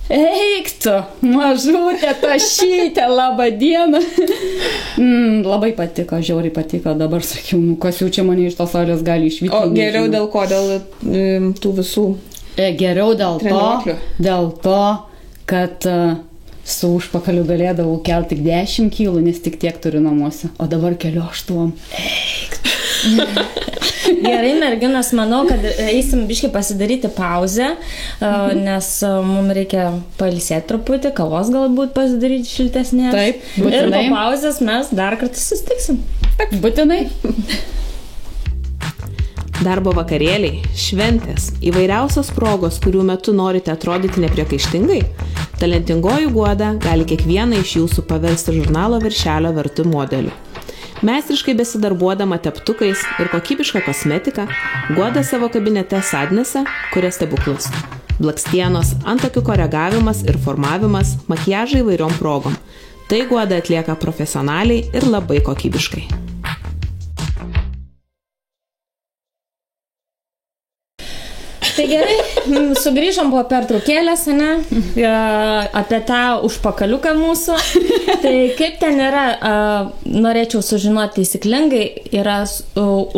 Eik tu, mažutė tašytė, labą dieną. Labai patiko, žiauriai patiko, dabar sakiau, kas jau čia mane iš tos salės gali išvykti. O geriau dėl ko, dėl tų visų geriau dėl to, kad su užpakaliu galėdavau kelti tik 10 kilų, nes tik tiek turiu namuose, o dabar keliu 8. Eik tu. Gerai, merginos, manau, kad eisim biškai pasidaryti pauzę, nes mums reikia pailsėti truputį, kavos galbūt pasidaryti šiltesnės. Taip, būtinai. Ir po pauzės mes dar kartą susitiksim. Taip, būtinai. Darbo vakarėliai, šventės, įvairiausios progos, kurių metu norite atrodyti nepriekaištingai, talentingoji Guoda gali kiekvieną iš jūsų paversti žurnalo viršelio vertu modeliu. Meistriškai besidarbuodama teptukais ir kokybišką kosmetiką, Guoda savo kabinete Sadnėse kuria stebuklus. Blakstienos, antakių koregavimas ir formavimas, makiažai įvairiom progom. Tai Guoda atlieka profesionaliai ir labai kokybiškai. Tai gerai, sugrįžom po pertraukėlės, ne? Apie tą užpakaliuką mūsų. Tai kaip ten yra, norėčiau sužinoti taisyklingai, yra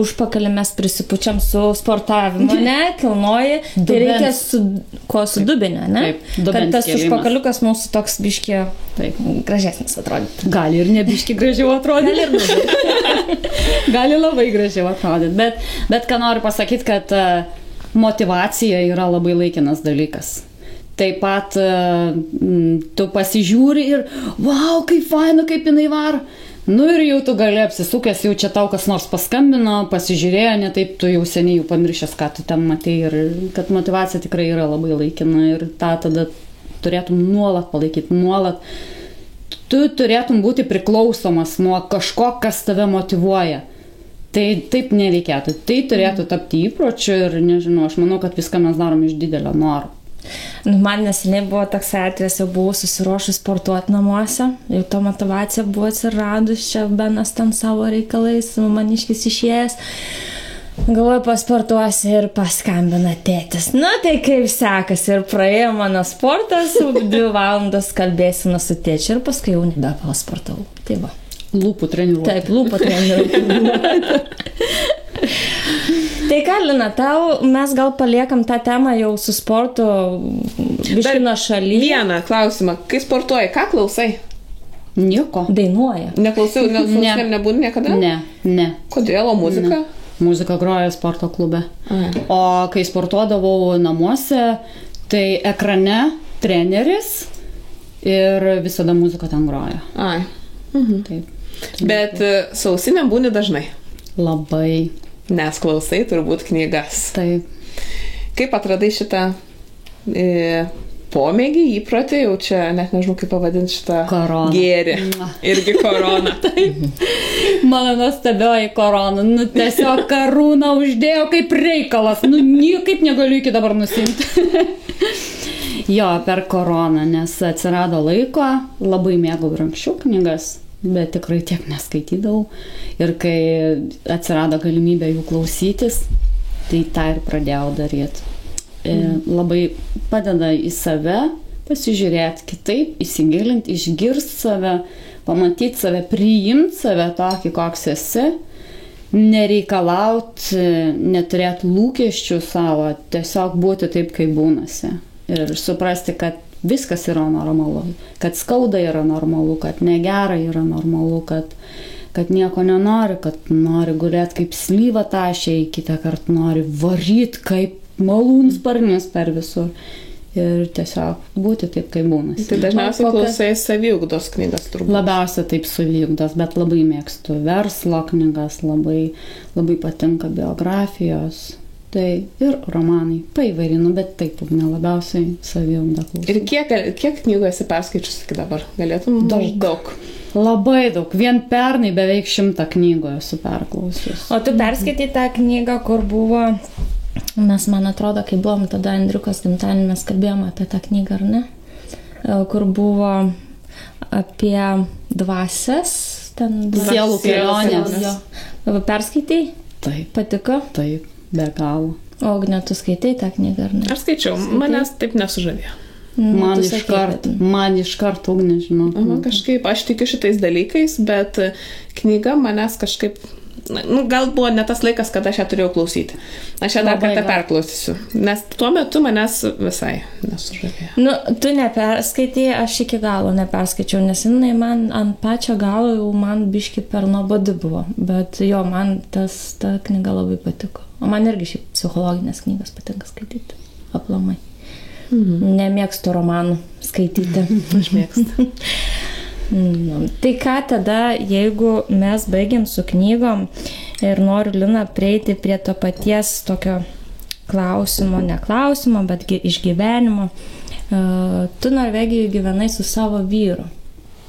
užpakalį mes prisipučiam su sportavimu, ne? Kilnoji, tai reikia su dubeniu, ne? Taip, kad tas užpakaliukas mūsų toks biški gražesnis atrodytų. Gali ir ne biški gražiau atrodyti. Gali labai gražiau atrodyti. Bet ką noriu pasakyti, kad motyvacija yra labai laikinas dalykas. Taip pat tu pasižiūri ir wow, kaip faina, kaip jinai varo. Nu ir jau tu gali apsisukęs, jau čia tau kas nors paskambino, pasižiūrėjo, ne taip tu jau seniai jau pamiršęs, ką tu ten matei. Ir kad motyvacija tikrai yra labai laikina ir tą tada turėtum nuolat palaikyti, nuolat. Tu turėtum būti priklausomas nuo kažko, kas tave motyvuoja. Tai taip nereikėtų. Tai turėtų tapti įpročiu ir nežinau, aš manau, kad viską mes darom iš didelio noro. Man neseniai buvo toks atvejis, jau buvau susiruošus sportuoti namuose, jau to motivacija buvo atsiradus, čia Benas ten savo reikalais, maniškis išėjęs. Galvoju, pasportuosi ir paskambina tėtis. Na tai kaip sekasi ir praėjo mano sportas, 2 valandas kalbėsime su tėčiu ir paskui jau nebepasportavau. Tai va. Lūpų treniruotė. Taip, lūpų treniruotė. Tai ką, Lina, tau mes gal paliekam tą temą jau su sportu biškino šaly. Vieną klausimą. Kai sportuoji, ką klausai? Nieko. Dainuoja. Neklausai, nebūni niekada? Ne. Kodėl, o muzika? Ne. Muzika groja sporto klube. O kai sportuodavau namuose, tai ekrane treneris ir visada muzika ten groja. Ai. Taip. Bet su ausinėm būni dažnai? Labai. Nes klausai turbūt knygas. Taip. Kaip atradai šitą pomėgį, įprotį, jau čia net nežinau kaip pavadinti šitą korona. Gėrį. Irgi korona. Taip. Mano nuostabioji korona. Nu tiesiog karūną uždėjo kaip reikalas. Nu niekaip negaliu iki dabar nusimti. Jo, per koroną, nes atsirado laiko, labai mėgau ir anksčiau knygas, bet tikrai tiek neskaitydavau. Ir kai atsirado galimybė jų klausytis, tai tą ir pradėjau daryti. Labai padeda į save pasižiūrėti kitaip, įsigilinti, išgirsti save, pamatyti save, priimti save tokį, koks esi, nereikalauti, neturėti lūkesčių savo, tiesiog būti taip, kaip būnasi. Ir suprasti, kad viskas yra normalu, kad skauda yra normalu, kad negera yra normalu, kad nieko nenori, kad nori gulėti kaip slyva tašiai, kitą kartą nori varyti kaip malūnsparnis per visur. Ir tiesiog būti taip, kaip būnasi. Tai dažniausiai klausai saviugdos knygas turbūt. Labiausia taip saviugdos, bet labai mėgstu verslo knygas, labai patinka biografijos. Tai ir romanai, paįvairinu, bet taip, labiausiai saviugdą klausau. Ir kiek knygų esi perskaičius iki dabar? Galėtum? Daug. Labai daug. Vien pernai beveik 100 knygų esu perklausius. O tu perskaitai tą knygą, kur buvo, mes man atrodo, kai buvom tada Andriukos gimtadienį, mes kalbėjom apie tą knygą, ar ne? Kur buvo apie dvasias, ten sielų kelionės. Perskaitai? Taip. Patiko? Taip. Be galo. O Agne, tu skaitai tą knygą, ar ne? Aš skaičiau, manęs taip nesužavėjo. Man iškart Ugnė, žinau. Kažkaip, aš tikiu šitais dalykais, bet knyga manęs kažkaip, gal buvo ne tas laikas, kada aš ją turėjau klausyti. Aš ją dar kartą perklausysiu, nes tuo metu manęs visai nesužavėjo. Tu neperskaitai, aš iki galo neperskaičiau, nes jinai man ant pačio galo jau man biški per nuobodi buvo, bet jo, man ta knyga labai patiko. O man irgi šiaip psichologinės knygas patinka skaityti, aplamai. Nemėgstu romanų skaityti. Aš mėgstu. Tai ką tada, jeigu mes baigiam su knygom ir noriu, Lina, prieiti prie to paties tokio klausimo, ne klausimo, bet išgyvenimo. Tu Norvegijoje gyvenai su savo vyru,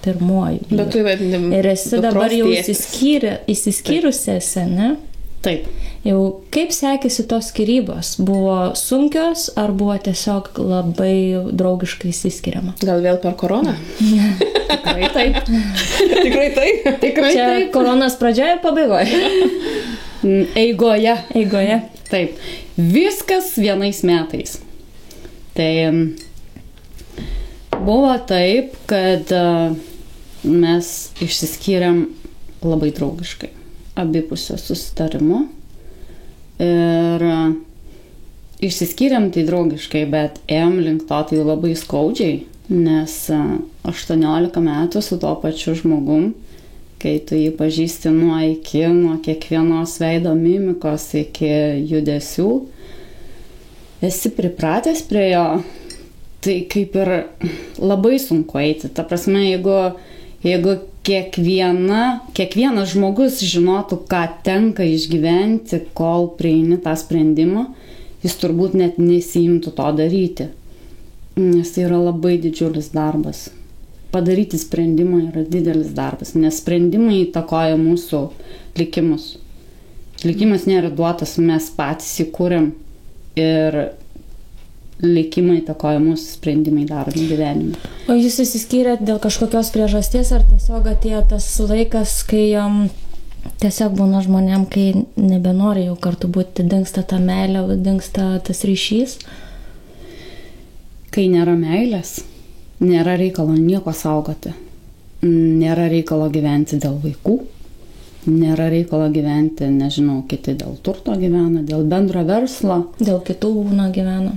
pirmuoju vyru. Bet tu vadinam, ir esi dabar jau įsiskyrusi esi, ne? Taip. Jau kaip sekėsi tos skyrybos? Buvo sunkios ar buvo tiesiog labai draugiškai įsiskiriama? Gal vėl per koroną? Ne. Tikrai taip. Tikrai taip? Tikrai čia taip. Koronos pradžioje, pabaigoje? Eigoje. Taip, viskas vienais metais. Tai buvo taip, kad mes išsiskyrėm labai draugiškai, abipusio susitarimu. Ir išsiskyrėm tai draugiškai, bet ėjom link to tai labai skaudžiai, nes 18 metų su tuo pačiu žmogum, kai tu jį pažįsti nuo iki, nuo kiekvienos veido mimikos iki judesių, esi pripratęs prie jo, tai kaip ir labai sunku eiti. Ta prasme, jeigu kiekvienas žmogus žinotų, ką tenka išgyventi, kol prieini tą sprendimą, jis turbūt net nesiimtų to daryti. Nes tai yra labai didžiulis darbas. Padaryti sprendimą yra didelis darbas, nes sprendimai įtakoja mūsų likimus. Likimas nėra duotas, mes patys įkūrėm ir likimai įtakoja mūsų sprendimai daromi gyvenime. O jūs išsiskyrėt dėl kažkokios priežasties, ar tiesiog atėjo tas laikas, kai tiesiog būna žmonėm, kai nebenori jau kartu būti, dingsta ta meilė, dingsta tas ryšys? Kai nėra meilės, nėra reikalo nieko saugoti. Nėra reikalo gyventi dėl vaikų, nėra reikalo gyventi, nežinau, kiti dėl turto gyvena, dėl bendro verslo. Dėl kitų būna gyvena.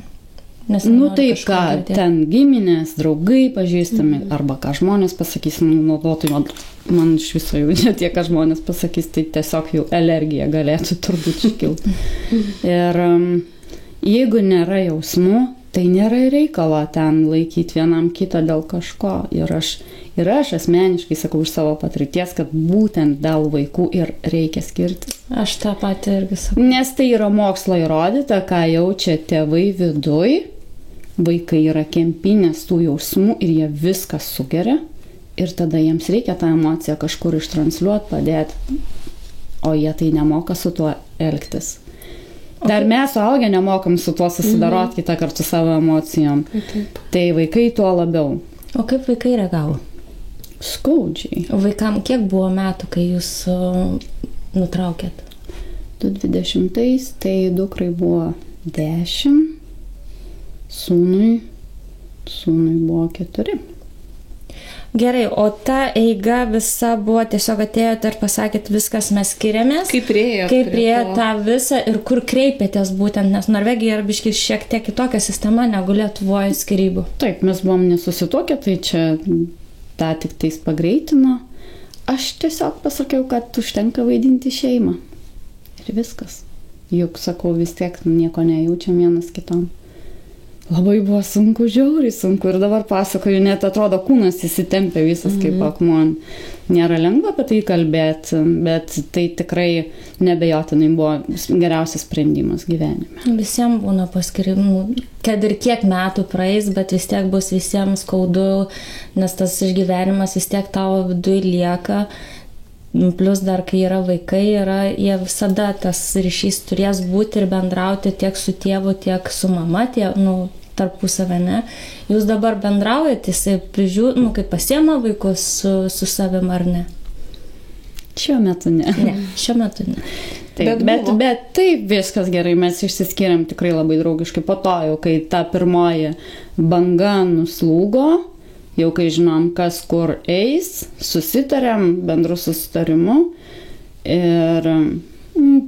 Taip, ką ten giminės, draugai pažįstami, arba ką žmonės pasakys, tai man iš viso jau ne tie, ką žmonės pasakys, tai tiesiog jau alergija galėtų turbūt iškilti. Ir jeigu nėra jausmų, tai nėra reikalo ten laikyti vienam kitą dėl kažko. Ir aš asmeniškai sakau iš savo patirties, kad būtent dėl vaikų ir reikia skirtis. Aš tą patį irgi sakau. Nes tai yra mokslo įrodyta, ką jaučia tėvai viduj. Vaikai yra kempinės tų jausmų ir jie viską sugeria. Ir tada jiems reikia tą emociją kažkur ištransliuoti, padėti. O jie tai nemoka su tuo elgtis. Dar mes suaugę nemokam su tuo susidaroti kitą kartą savo emocijom. Tai vaikai tuo labiau. O kaip vaikai reagavo? Skaudžiai. Vaikam kiek buvo metų, kai jūs nutraukėt? 2020, tai dukrai buvo 10, sūnui buvo 4. Gerai, o ta eiga visa buvo tiesiog atėjote ir pasakėt, viskas mes skiriamės. Kaip priėjo tą visą ir kur kreipėtės būtent, nes Norvegija yra biškai šiek tiek kitokia sistema negu Lietuvoje skyrybų. Taip, mes buvom nesusituokę, tai čia tą tik tais pagreitino. Aš tiesiog pasakiau, kad užtenka vaidinti šeimą. Ir viskas. Juk, sakau, vis tiek nieko nejaučiam vienas kitam. Labai buvo sunku, žiauriai sunku. Ir dabar pasakoju, net atrodo kūnas įsitempia visas kaip akmuo. Nėra lengva apie tai kalbėti, bet tai tikrai nebejotinai buvo geriausias sprendimas gyvenime. Visiems būna paskirimų, kad ir kiek metų praeis, bet vis tiek bus visiems skaudu, nes tas išgyvenimas vis tiek tavo viduje lieka. Plus dar, kai yra vaikai, jie visada tas ryšys turės būti ir bendrauti tiek su tėvu, tiek su mama, tarpusavę, ne? Jūs dabar bendraujate, jisai prižiūri, kaip pasiema vaikus su savim ar ne? Šiuo metu ne. Ne, šiuo metu ne. Taip, bet taip viskas gerai, mes išsiskyrėm tikrai labai draugiškai. Po to jau, kai ta pirmoji banga nuslūgo, jau kai žinom, kas kur eis, susitarėm bendru susitarimu ir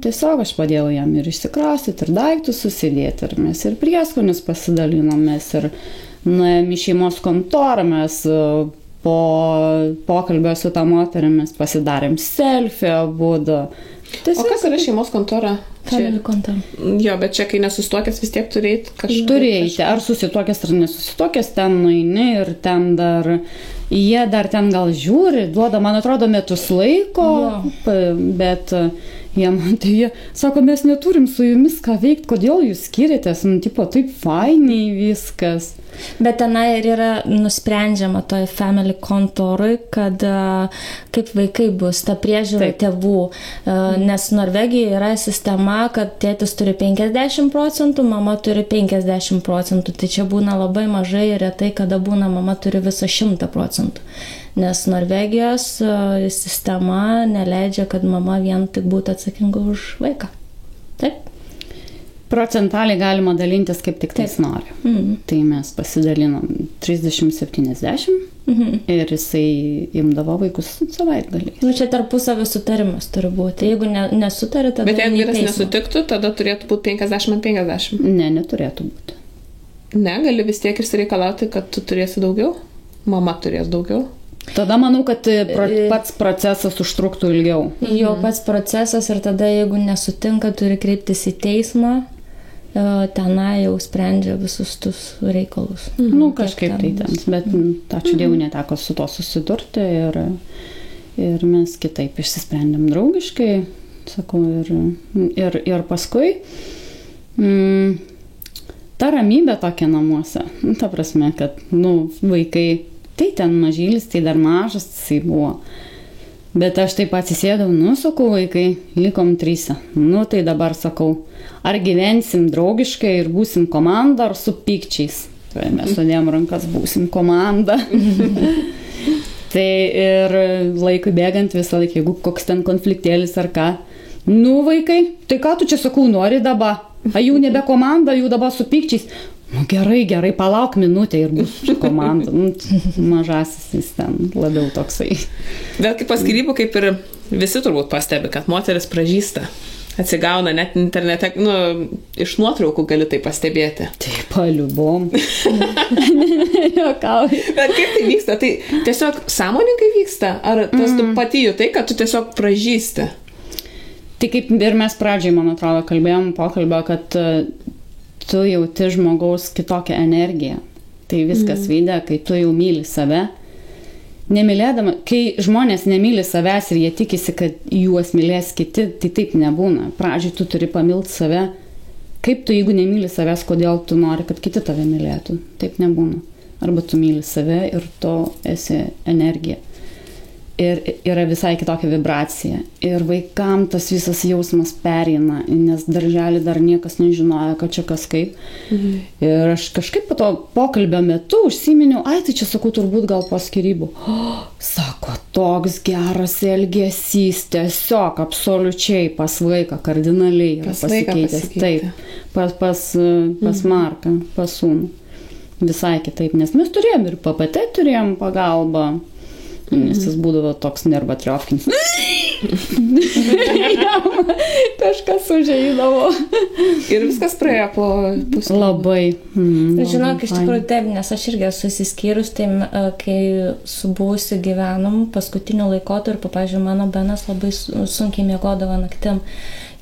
tiesiog aš padėjau jam ir išsikraustyti, ir daiktus susidėti, ir mes ir prieskonius pasidalinom, mes ir nuėjom į šeimos kontorą, mes po pokalbio su tą moterį mes pasidarėm selfie abudu. O kas yra šeimos kontora? Family kontora. Jo, bet čia, kai nesusituokęs, vis tiek turėjai kažką. Turėjai, ar susituokęs, ar nesusituokęs, ten nueini ir ten jie dar ten gal žiūri, duoda, man atrodo, metus laiko, bet jie sako, mes neturim su jumis ką veikti, kodėl jūs skiriatės, taip fainiai viskas. Bet tenai ir yra nusprendžiama toj family kontorui, kad kaip vaikai bus, ta priežiūra tėvų, nes Norvegijoje yra sistema, kad tėtis turi 50%, mama turi 50%, tai čia būna labai mažai ir retai, kada būna mama turi visą 100%. Nes Norvegijos sistema neleidžia, kad mama vien tik būtų atsakinga už vaiką. Taip? Procentaliai galima dalintis kaip tik tais nori. Tai mes pasidalinom 30-70 ir jisai imdavo vaikus savaitgalį. Nu, čia tarpusavio sutarimas turi būti. Jeigu nesutari, tada... Bet jeigu vyras nesutiktų, tada turėtų būti 50-50. Ne, neturėtų būti. Ne, gali vis tiek išsireikalauti, kad tu turėsi daugiau? Mama turės daugiau? Tada manau, kad pats procesas užtruktų ilgiau. Jo pats procesas ir tada, jeigu nesutinka, turi kreiptis į teismą, tenai jau sprendžia visus tus reikalus. Nu, kažkaip tai ten, bet ačiū Dievui neteko su to susidurti ir mes kitaip išsisprendėm draugiškai, sakau, ir paskui ta ramybė tokia namuose, ta prasme, kad, vaikai, tai ten mažylis, tai dar mažas jisai buvo. Bet aš taip atsisėdau, sakau, vaikai, likom 3. Tai dabar sakau, ar gyvensim draugiškai ir būsim komanda, ar su pykčiais. Tai mes sudėjom rankas, būsim komanda. Tai ir laikui bėgant visą laiką, jeigu koks ten konfliktėlis ar ką. Vaikai, tai ką tu čia sakau, nori dabar? A jų nebe komanda, jų dabar su pykčiais. Gerai, palauk minutę ir bus komanda. Mažasis jis ten labiau toksai. Bet kaip po skyrybų, kaip ir visi turbūt pastebi, kad moteris pražįsta, atsigauna, net internete, iš nuotraukų gali tai pastebėti. Taip, paliubom. Jokauju. Bet kaip tai vyksta? Tai tiesiog sąmoningai vyksta? Ar tas tu pati jutai, kad tu tiesiog pražįsti? Tai kaip ir mes pradžiai, man atrodo, kalbėjom pokalbio, kad tu jauti žmogaus kitokią energiją. Tai viskas veikia, kai tu jau myli save. Nemylėdama, kai žmonės nemyli savęs ir jie tikisi, kad juos mylės kiti, tai taip nebūna. Pradžiai tu turi pamilti save. Kaip tu, jeigu nemyli savęs, kodėl tu nori, kad kiti tave mylėtų? Taip nebūna. Arba tu myli save ir tu esi energija. Ir yra visai kitokia vibracija. Ir vaikam tas visas jausmas pereina, nes darželį dar niekas nežinojo, kad čia kas kaip. Ir aš kažkaip po to pokalbio metu užsiminiau, tai čia sakau, turbūt gal po skyrybų. Sako, toks geras elgesys, tiesiog absoliučiai pas vaiką kardinaliai yra pasikeitęs. Taip, pas Marką, pas sūnų. Visai kitaip, nes mes turėjom ir PPT turėjom pagalbą. Nes jis būdavo toks nervatriovkinis. Kažkas užeidavo. Ir viskas praėjo po pusę. Labai. Žinok, iš tikrųjų taip, nes aš irgi esu įsiskyrus, tai kai su buvusi gyvenom paskutiniu laikotarpiu, pavyzdžiui, mano Benas labai sunkiai miegodavo naktim.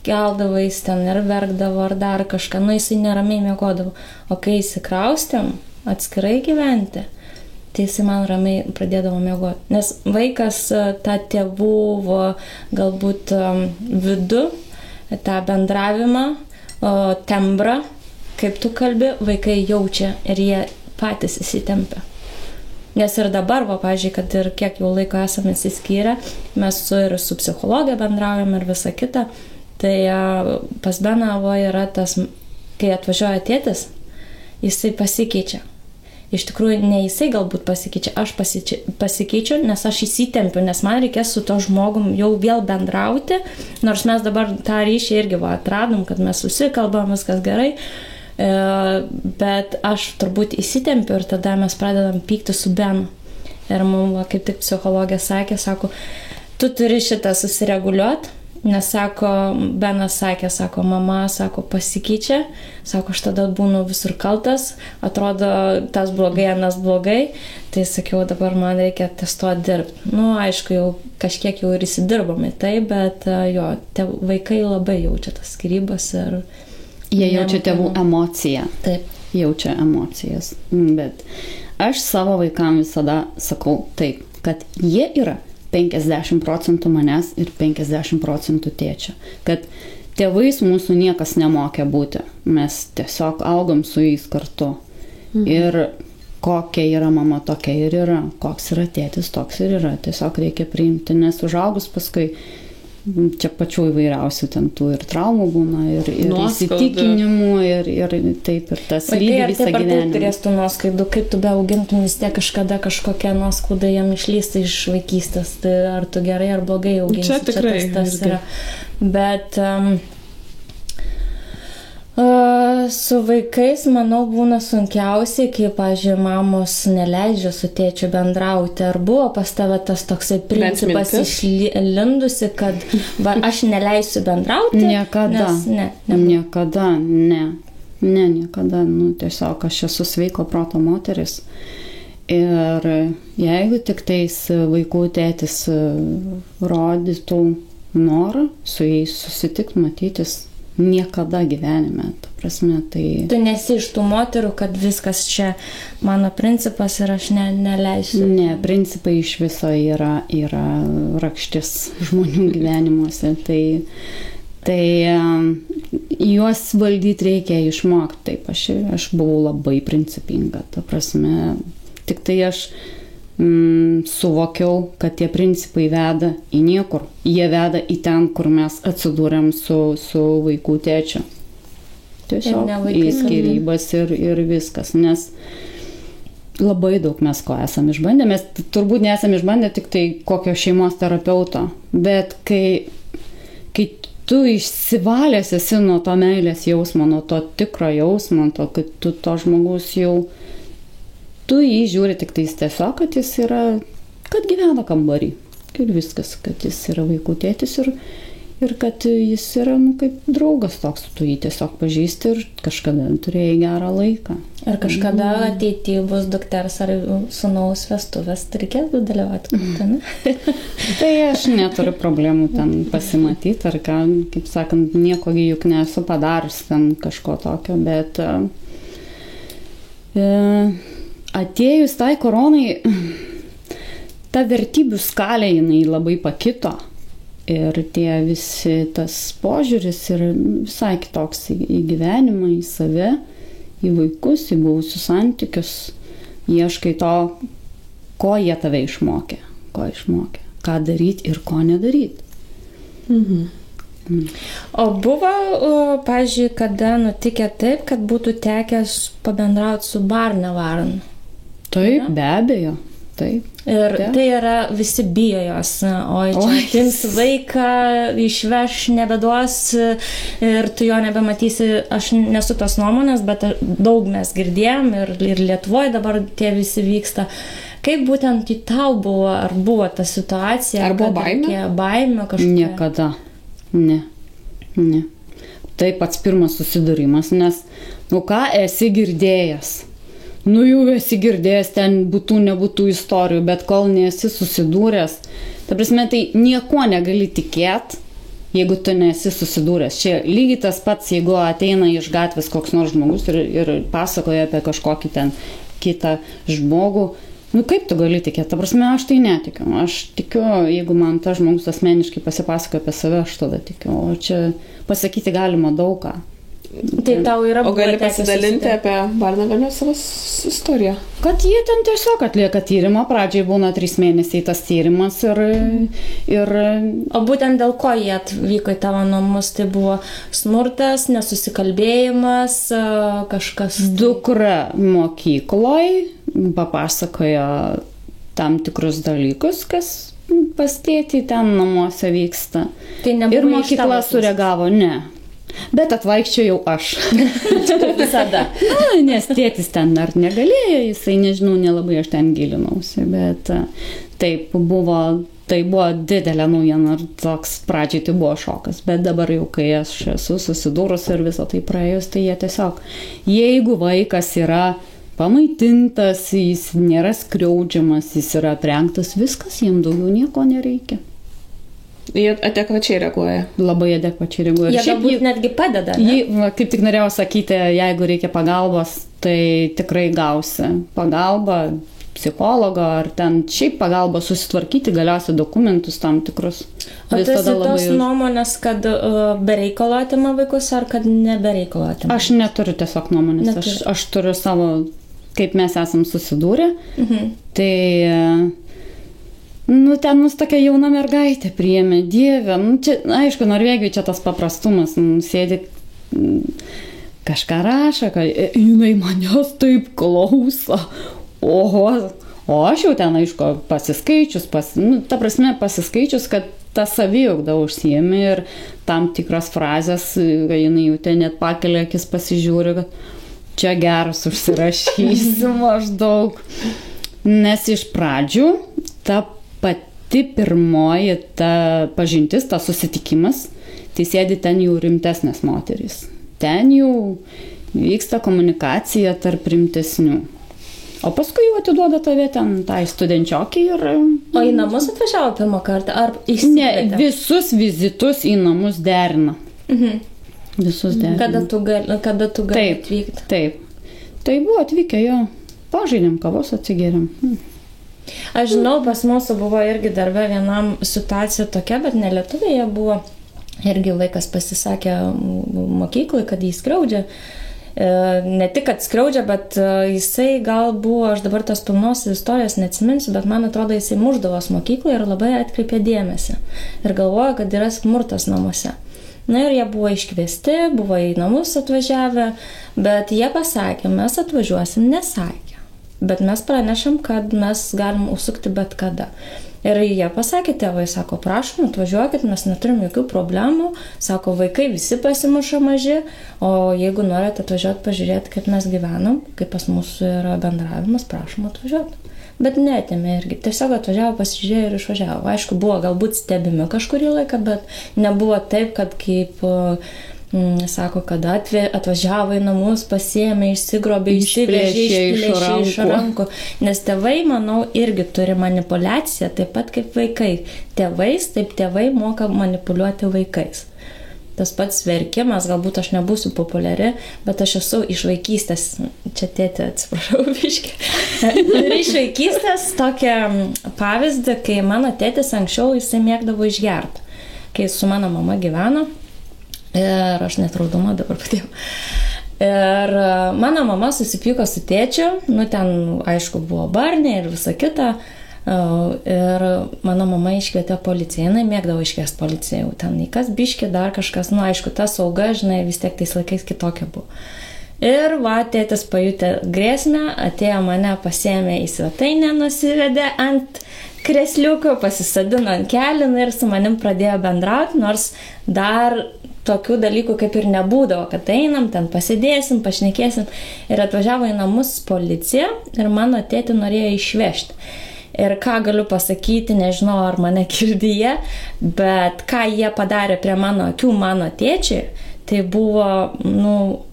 Keldavo jis ten ir verkdavo ar dar kažką, jisai neramiai miegodavo. O kai įsikraustėm atskirai gyventi, tai jisai man ramiai pradėdavo miegoti. Nes vaikas tą tėvų galbūt vidų, tą bendravimą, tembrą, kaip tu kalbi, vaikai jaučia ir jie patys įsitempia. Nes ir dabar, pavyzdžiui, kad ir kiek jau laiko esame įsiskyrę, mes ir su psichologija bendraujam ir visa kita, tai pas Beną yra tas, kai atvažiuoja tėtis, jisai pasikeičia. Iš tikrųjų, ne jisai galbūt pasikeičia, aš pasikeičiu, nes aš įsitempiu, nes man reikės su to žmogum jau vėl bendrauti, nors mes dabar tą ryšį irgi atradom, kad mes susikalbam, viskas gerai, bet aš turbūt įsitempiu ir tada mes pradedam pykti su Benu. Ir mums, kaip tik psichologija sakė, sako, tu turi šitą susireguliuoti. Nes, Benas sakė, mama, pasikeičia, aš tada būnu visur kaltas, atrodo, tas blogai, anas blogai, tai sakiau, dabar man reikia ties to dirbti. Aišku, jau kažkiek jau ir įsidirbome tai, bet vaikai labai jaučia tas skyrybas ir... Jie jaučia tėvų emociją. Taip. Jaučia emocijas. Bet aš savo vaikam visada sakau taip, kad jie yra 50% manęs ir 50% tėčio. Kad tėvais mūsų niekas nemokė būti. Mes tiesiog augam su jais kartu. Ir kokia yra mama, tokia ir yra. Koks yra tėtis, toks ir yra. Tiesiog reikia priimti, nes užaugus paskui čia pačių įvairiausių ten tų ir traumų būna, ir įsitikinimų, ir taip, ir tas lydi visą gyvenimą. Vaikai ar turės tų nuoskaidų, kaip tu beaugintum, vis tiek kažkada kažkokia nuoskauda jam išlysta iš vaikystės, tai ar tu gerai ar blogai auginsi. Čia tikrai. Tas yra. Bet Su vaikais, manau, būna sunkiausiai, kai, pavyzdžiui, mamos neleidžia su tėčiu bendrauti. Ar buvo pas tave tas toksai principas išlindusi, kad va, aš neleisiu bendrauti? Niekada. Niekada, ne. Ne, niekada. Nu, tiesiog aš esu sveiko proto moteris. Ir jeigu tik tais vaikų tėtis rodytų norą su jais susitikti, matytis, niekada gyvenime, ta prasme, tai... Tu nesi iš tų moterų, kad viskas čia mano principas ir aš neleisiu. Ne, principai iš viso yra rakštis žmonių gyvenimuose, tai juos valdyti reikia išmokti. Taip, aš buvau labai principinga, ta prasme, tik tai aš suvokiau, kad tie principai veda į niekur. Jie veda į ten, kur mes atsidūrėm su vaikų tėčiu. Tiesiog į skyrybas ir viskas. Nes labai daug mes ko esam išbandę. Mes turbūt nesam išbandę tik tai kokio šeimos terapeuto. Bet kai tu išsivalęs esi nuo to meilės jausmo, nuo to tikro jausmo, to, kad tu to žmogus jau... Tu jį žiūri tik tais tiesiog, kad jis yra, kad gyvena kambarį. Ir viskas, kad jis yra vaikų tėtis ir kad jis yra, kaip draugas toks. Tu jį tiesiog pažįsti ir kažkada turėjai gerą laiką. Ar kažkada ateityje bus dukters ar sūnaus vestuvės, tai reikės dalyvauti kartu, ne? Tai aš neturiu problemų ten pasimatyti, ar ką, kaip sakant, nieko juk nesu padaręs ten kažko tokio, bet... Atėjus tai koronai, ta vertybių skalė jinai labai pakito ir tie visi tas požiūris yra visai kitoks į gyvenimą, į save, į vaikus, į buvusius santykius. Ieškai to, ko jie tave išmokė, ką daryti ir ko nedaryti. O buvo, pavyzdžiui, kada nutikė taip, kad būtų tekęs pabendrauti su Barne Varan? Taip, be abejo, taip. Ir tai yra, visi bijo jos, oi, čia atims vaiką, išveš, nebeduos ir tu jo nebematysi. Aš nesu tos nuomonės, bet daug mes girdėjom ir Lietuvoje dabar tie visi vyksta. Kaip būtent į tau buvo, ar buvo ta situacija? Ar buvo baimė? Baimė kažkokia? Niekada, ne. Tai pats pirmas susidūrimas, nes, ką esi girdėjęs? Jau esi girdėjęs ten būtų, nebūtų istorijų, bet kol nesi susidūręs, ta prasme, tai nieko negali tikėti, jeigu tu nesi susidūręs. Čia lygiai tas pats, jeigu ateina iš gatvės koks nors žmogus ir pasakoja apie kažkokį ten kitą žmogų, kaip tu gali tikėti? Ta prasme, aš tai netikiu. Aš tikiu, jeigu man tas žmogus asmeniškai pasipasakoja apie save, aš tada tikiu. O čia pasakyti galima daug ką. Tai tau yra... O gali pasidalinti apie Barne Varan savo istoriją? Kad jie ten tiesiog atlieka tyrimą, pradžiai būna 3 mėnesiai tas tyrimas ir... O būtent dėl ko jie atvyko į tavo namus? Tai buvo smurtas, nesusikalbėjimas, kažkas... Dukra mokykloj papasakojo tam tikrus dalykus, kas pas tėtį ten namuose vyksta. Tai ir mokykla sureagavo, ne. Bet atvaikščiojau aš. Visada. Nes tėtis ten dar negalėjo, jisai, nežinau, nelabai aš ten gilinausi, bet taip buvo, tai buvo didelė naujiena ir toks pradžiai tai buvo šokas, bet dabar jau, kai aš esu susidūrus ir viso tai praėjus, tai jie tiesiog, jeigu vaikas yra pamaitintas, jis nėra skriaudžiamas, jis yra aprengtas, viskas, jiem daugiau nieko nereikia. Jie adekvačiai reaguoja. Labai adekvačiai reaguoja. Jie galbūt netgi padeda, ne? Kaip tik norėjau sakyti, jeigu reikia pagalbos, tai tikrai gausi pagalbą, psichologo ar ten šiaip pagalbą susitvarkyti galiausiai dokumentus tam tikrus. O tu esi tos nuomonės, kad be reikalo atima vaikus ar kad nebe reikalo atima? Aš neturiu tiesiog nuomonės. Aš turiu savo, kaip mes esam susidūrę. Tai... ten mus tokia jauna mergaitė priėmė, Dieve, čia, aišku, Norvegijoje čia tas paprastumas, sėdi, kažką rašo, kad jinai manęs taip klauso, oho, O aš jau ten, aišku, pasiskaičius, pasiskaičius, kad tą saviugdą užsiėmė ir tam tikras frazės, jinai jau ten net pakelia akis, pasižiūri, kad čia geras užsirašysiu maždaug. Nes iš pradžių ta pati pirmoji ta pažintis, tas susitikimas, tai sėdi ten jau rimtesnės moterys. Ten jau vyksta komunikacija tarp rimtesnių. O paskui jau atiduoda tave ten tai studenčiokį ir... O į namus atvažiavo pirmą kartą? Ar išsikvietė? Ne, visus vizitus į namus derina. Visus derina. Kada tu gali atvykti? Taip. Tai buvo atvykę, jo. Pažaidėm, kavos atsigėrėm. Aš žinau, pas mūsų buvo irgi darbe vienam situacija tokia, bet ne Lietuvėje buvo. Irgi vaikas pasisakė mokyklai, kad jį skriaudžia. Ne tik, kad skriaudžia, bet jisai gal buvo, aš dabar tos pilnos istorijos neatsiminsiu, bet man atrodo, jisai muždavos mokyklai ir labai atkreipė dėmesį. Ir galvoja, kad yra smurtas namuose. Na ir jie buvo iškviesti, buvo į namus atvažiavę, bet jie pasakė, mes atvažiuosim, nesakė. Bet mes pranešam, kad mes galim užsukti bet kada. Ir jie pasakė, tėvai, sako, prašom, atvažiuokit, mes neturim jokių problemų, sako, vaikai visi pasimuša maži, o jeigu norite atvažiuoti, pažiūrėti, kaip mes gyvenam, kaip pas mūsų yra bendravimas, prašom atvažiuoti. Bet neatėmė irgi, tiesiog atvažiavo, pasižiūrėjo ir išvažiavo. Aišku, buvo galbūt stebimi kažkurį laiką, bet nebuvo taip, kad kaip... Sako, kad atvažiavo į namus, pasiėmė, išsigrobė, išsivežė, išplėšė iš rankų. Nes tėvai, manau, irgi turi manipuliaciją, taip pat kaip vaikai. Tėvai moka manipuliuoti vaikais. Tas pats verkimas, galbūt aš nebūsiu populiari, bet aš esu iš vaikystės, čia tėtė, atsiprašau, biškį. Ir iš vaikystės tokią pavyzdį, kai mano tėtis anksčiau jisai mėgdavo išgerti. Kai su mano mama gyveno, ir aš net raudama dabar patėjau. Ir mano mama susipyko su tėčiu, ten, aišku, buvo barnė ir visa kita. Ir mano mama iškvietė policiją, jinai mėgdavo iškviesti policiją, ten į kas biškį, dar kažkas, aišku, ta sauga, žinai, vis tiek tais laikais kitokia buvo. Ir tėtis pajutė grėsmę, atėjo mane, pasiėmė į svetainę, nusivedė ant kresliuko, pasisadino ant kelių ir su manim pradėjo bendrauti, nors dar tokių dalykų kaip ir nebūdavo, kad einam, ten pasidėsim, pašnekėsim. Ir atvažiavo į namus policija ir mano tėtį norėjo išvežti. Ir ką galiu pasakyti, nežinau, ar mane girdėjo, bet ką jie padarė prie mano akių, mano tėčiui, tai buvo,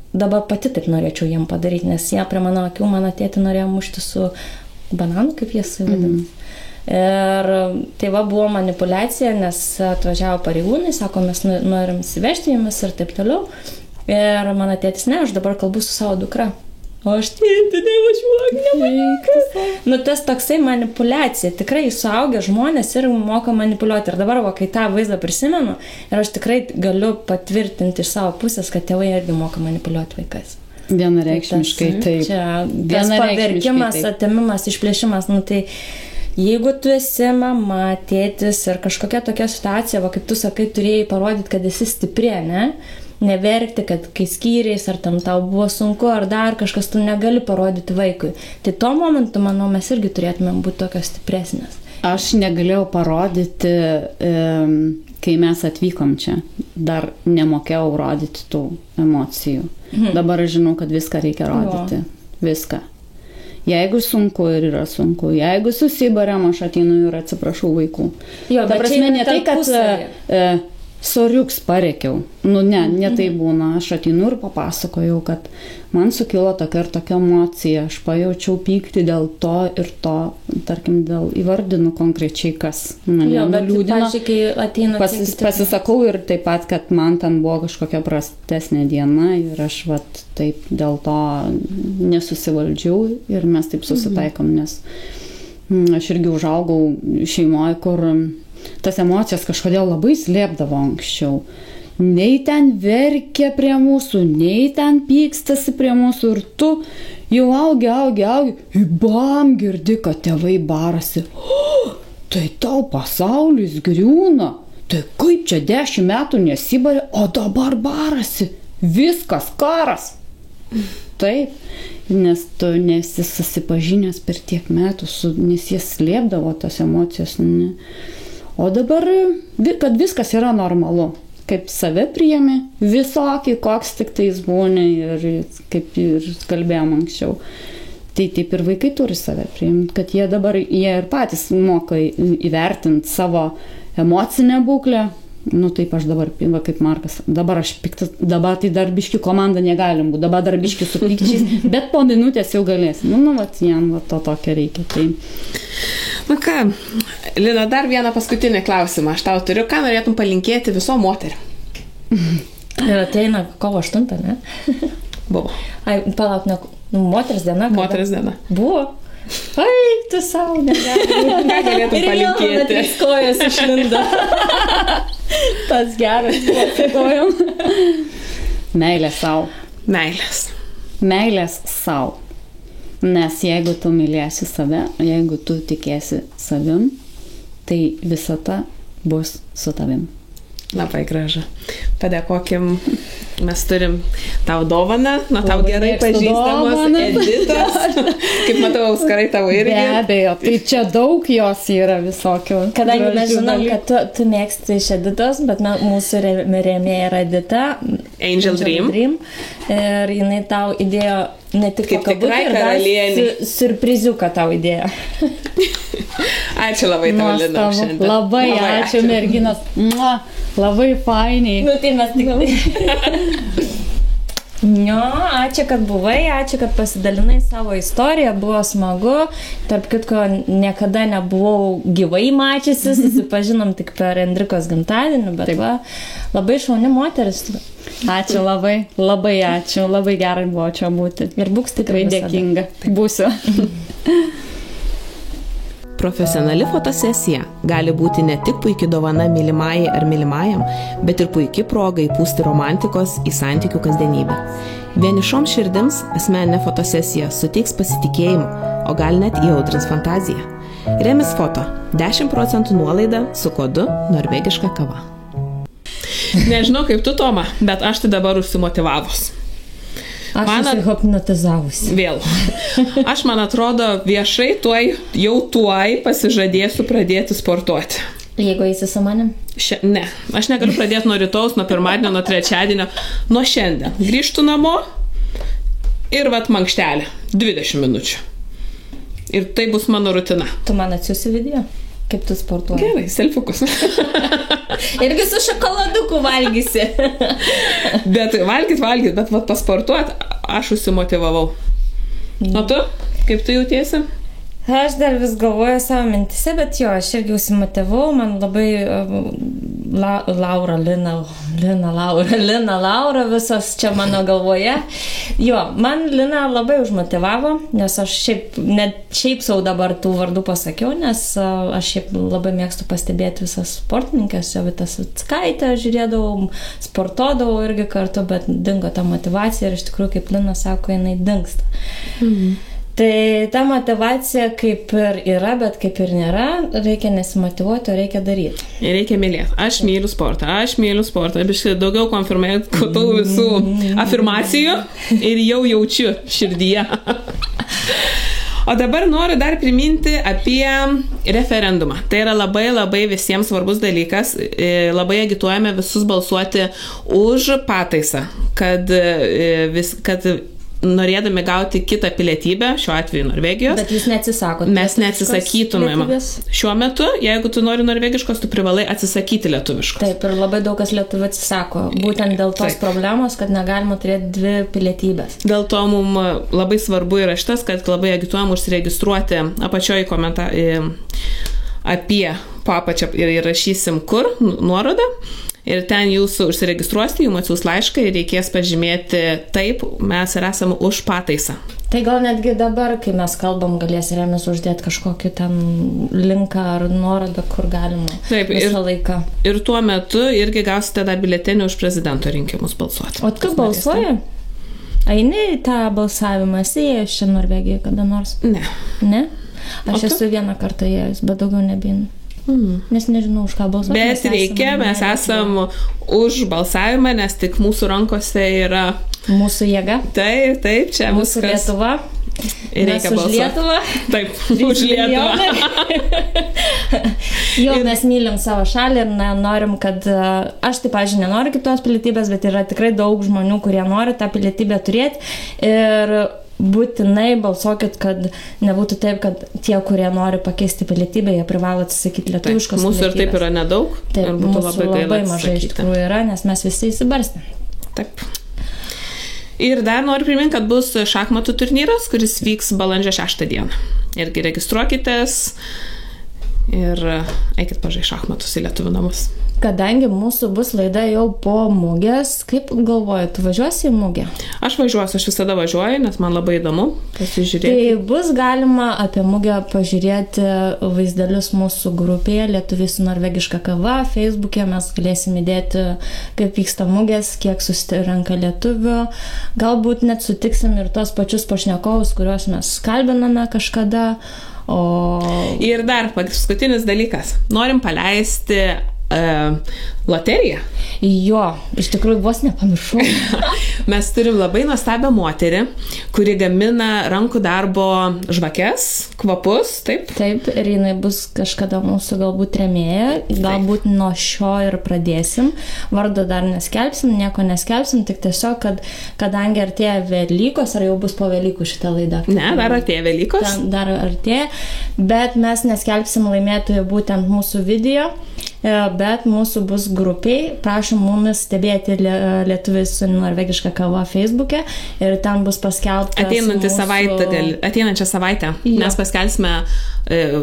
dabar pati taip norėčiau jiem padaryti, nes jie prie mano akių, mano tėtį norėjo mušti su bananu, kaip jie vadina. Ir tai buvo manipuliacija, nes atvažiavo pareigūnai, sako, mes norim įsivežti jumis ir taip toliau. Ir mano tėtis, ne, aš dabar kalbu su savo dukra. O aš tėti, nevažiuok, nevaikas. Tas toksai manipuliacija, tikrai suaugę žmonės ir moka manipuliuoti. Ir dabar, kai tą vaizdą prisimenu, ir aš tikrai galiu patvirtinti iš savo pusės, kad tėvai irgi moka manipuliuoti vaikais. Vienareikšmiškai taip. Tas paverkimas, atėmimas, išplėšimas, tai... Jeigu tu esi mama, tėtis ir kažkokia tokia situacija, kaip tu sakai, turėjai parodyti, kad esi stipri, ne? Neverkti, kad kai skyriais, ar tam tau buvo sunku, ar dar kažkas, tu negali parodyti vaikui. Tai tuo momentu, manau, mes irgi turėtumėm būti tokios stipresnės. Aš negalėjau parodyti, kai mes atvykom čia. Dar nemokėjau rodyti tų emocijų. Dabar aš žinau, kad viską reikia rodyti. Viską. Jeigu sunku ir yra sunku, jeigu susibarėm, aš ateinu ir atsiprašau vaikų. Jo, ta prasme, ne tai, kad soriuks pareikiau. Ne tai būna. Aš ateinu ir papasakojau, kad man sukilo tokia ir tokia emocija. Aš pajaučiau pyktį dėl to ir to, tarkim, įvardinu konkrečiai, kas mane nuliūdino. Pasisakau ir taip pat, kad man ten buvo kažkokia prastesnė diena ir aš taip dėl to nesusivaldžiau ir mes taip susitaikom, nes aš irgi užaugau šeimoje, kur tas emocijas kažkodėl labai slėpdavo anksčiau. Nei ten verkia prie mūsų, nei ten pykstasi prie mūsų ir tu jau augi, bam, girdi, kad tėvai barasi. Tai tau pasaulis griūna, tai kaip čia 10 metų nesibarė, o dabar barasi. Viskas, karas. Taip. nes tu nesi susipažinęs per tiek metų, nes jis slėpdavo tas emocijas. Ne. O dabar, kad viskas yra normalu, kaip save priėmė, visokį, koks tik tai jis būna ir kaip ir kalbėjom anksčiau. Tai taip ir vaikai turi save priimti, kad jie ir patys moka įvertinti savo emocinę būklę. Nu taip aš dabar, va, kaip Markas, dabar aš piktas, dabar tai dar biški komanda negalim būti, dabar dar biški su pykčiais, bet po minutės jau galės. Vat jam to tokio reikia. Tai. Na ką, Lina, dar vieną paskutinį klausimą aš tau turiu. Ką norėtum palinkėti viso moterį? Ir ateina kovo 8, ne? Buvo. Ai, palauk, moters diena. Moters diena. Buvo. Ai, tu savo negali. Ką galėtum palinkėti? Ir jau kojas išlindo. Tas geras kojom. Meilės sau. Meilės. Meilės sau. Nes jeigu tu mylėsi save, jeigu tu tikėsi savim, tai visata bus su tavim. Labai gražu. Padėkokim, mes turim tau dovaną, tau gerai pažįstamos Editos. Kaip matau, auskarai tavo irgi. Be abejo, tai čia daug jos yra visokių. Kadangi mes žinom, kad tu mėgsti iš Editos, bet mūsų rėmėja yra Edita. Angel Dream. Ir jinai tau įdėjo ne tik kaip tikrai karalienė. Surpriziuką tau įdėjo. Ačiū labai tau, Lina, šiandien. Labai ačiū, merginas. Labai fainiai. Nu, tai mes tik... Jo, ačiū, kad buvai, ačiū, kad pasidalinai savo istoriją, buvo smagu. Tarp kitko, niekada nebuvau gyvai mačiusi, susipažinom tik per Endrikos gimtadienį, bet va, labai šauni moteris. Ačiū labai, labai ačiū, labai gerai buvo čia būti. Ir būk tikrai dėkinga. Būsiu. Profesionali fotosesija gali būti ne tik puikia dovana mylimajai ar mylimajam, bet ir puikia proga įpūsti romantikos į santykių kasdienybę. Vienišoms širdims asmeninė fotosesija suteiks pasitikėjimą, o gal net įaudrins fantaziją. Remis Foto 10% nuolaida su kodu norvegiška kava. Nežinau kaip tu, Toma, bet aš tai dabar užsimotyvavus. Aš hipnotizavusi. Vėl. Aš, man atrodo, viešai jau tuoj pasižadėsiu pradėti sportuoti. Jeigu eisi su manim? Ne. Aš negaliu pradėti nuo rytaus, nuo pirmadienio, nuo trečiadienio, nuo šiandien. Grįžtu namo ir mankštelė. 20 minučių. Ir tai bus mano rutina. Tu man atsiųsi video? Kaip tu sportuoji? Gerai, selfiukus. Irgi su šokoladuku valgysi. Bet valgyt, bet pasportuot, aš užsimotyvavau. O tu? Kaip tu jautiesi? Aš dar vis galvoju savo mintise, bet jo, aš irgi užsimotyvau, man labai Laura, visos čia mano galvoje. Jo, man Lina labai užmotyvavo, nes aš šiaip sau dabar tų vardų pasakiau, nes aš šiaip labai mėgstu pastebėti visas sportininkės, Jovitas Vickaitė, žiūrėdavau, sportuodavau irgi kartu, bet dingo ta motyvacija ir iš tikrųjų, kaip Lina sako, jinai dingsta. Tai ta motivacija kaip ir yra, bet kaip ir nėra, reikia nesimotyvuoti, o reikia daryti. Ir reikia mylėti. Aš myliu sportą. Biškai daugiau konfirmuoju tų visų afirmacijų ir jau jaučiu širdyje. O dabar noriu dar priminti apie referendumą. Tai yra labai labai visiems svarbus dalykas. Labai agituojame visus balsuoti už pataisą, kad norėdami gauti kitą pilietybę, šiuo atveju Norvegijos. Bet jūs neatsisakot. Mes neatsisakytumėm. Šiuo metu, jeigu tu nori norvegiškos, tu privalai atsisakyti lietuviškos. Taip, ir labai daug kas lietuvių atsisako. Būtent dėl tos problemos, kad negalima turėti dvi pilietybės. Dėl to mums labai svarbu yra šitas, kad labai agituojam užsiregistruoti apačioje komentarą apie apačią ir rašysim kur, nuorodą. Ir ten jūsų užsiregistruosite, jums atsiųs laišką ir reikės pažymėti taip, mes ir esame už pataisą. Tai gal netgi dabar, kai mes kalbam, galės Remis uždėti kažkokį ten linką ar nuorodą, kur galima. Taip, visą laiką. Ir tuo metu irgi gausite dar biuletenį už prezidento rinkimus balsuoti. O tu balsuoji? Eini į tą balsavimą, esi ėjęs čia Norvegijoje kada nors? Ne. Ne? Aš esu vieną kartą ėjęs, bet daugiau nebeinu. Nes nežinau, už ką balsuoti. Bet reikia, mes esam už balsavimą, nes tik mūsų rankose yra Mūsų jėga. Taip, čia Mūsų viskas. Lietuva. Ir reikia Mes už balsuoti. Lietuvą. Taip, už Lietuvą. Jo, mes mylim savo šalį ir norim, kad aš taip, pavyzdžiui, nenoriu kitos pilietybės, bet yra tikrai daug žmonių, kurie nori tą pilietybę turėti ir būtinai balsuokit, kad nebūtų taip, kad tie, kurie nori pakeisti pilietybę, jie privalo atsisakyti lietuviškos mūsų ir taip yra nedaug. Taip, ir būtų mūsų labai mažai iš tikrųjų yra, nes mes visi įsibarstėm. Taip. Ir dar noriu priminti, kad bus šachmatų turnyras, kuris vyks balandžio 6 dieną. Irgi registruokitės ir eikit pažaisti šachmatus į Lietuvių namus. Kadangi mūsų bus laida jau po mugės, kaip galvoju, tu važiuosi į mugę? Aš važiuosiu, aš visada važiuoju, nes man labai įdomu pasižiūrėti. Tai bus galima apie mugę pažiūrėti vaizdelius mūsų grupėje Lietuviai su norvegiška kava. Facebook'e mes galėsim įdėti, kaip vyksta mugės, kiek susirenka lietuvių. Galbūt net sutiksim ir tos pačius pašnekovus, kuriuos mes kalbiname kažkada. Ir dar paskutinis dalykas. Norim paleisti loteriją. Jo, iš tikrųjų vos nepamiršau. Mes turim labai nuostabią moterį, kuri gamina rankų darbo žvakes, kvapus, taip? Taip, ir jinai bus kažkada mūsų galbūt rėmėja, galbūt nuo šio ir pradėsim. Vardo dar neskelbsim, nieko neskelbsim, tik tiesiog, kadangi artėja Velykos, ar jau bus po Velykų šitą laidą? Ne, dar artėja Velykos. Dar artėja, bet mes neskelbsim laimėtojų būtent mūsų video, bet mūsų bus grupiai. Prašom mumis stebėti Lietuviai su norvegiška kava Facebook'e ir ten bus paskelbtas ateinančią savaitę mes paskelbsime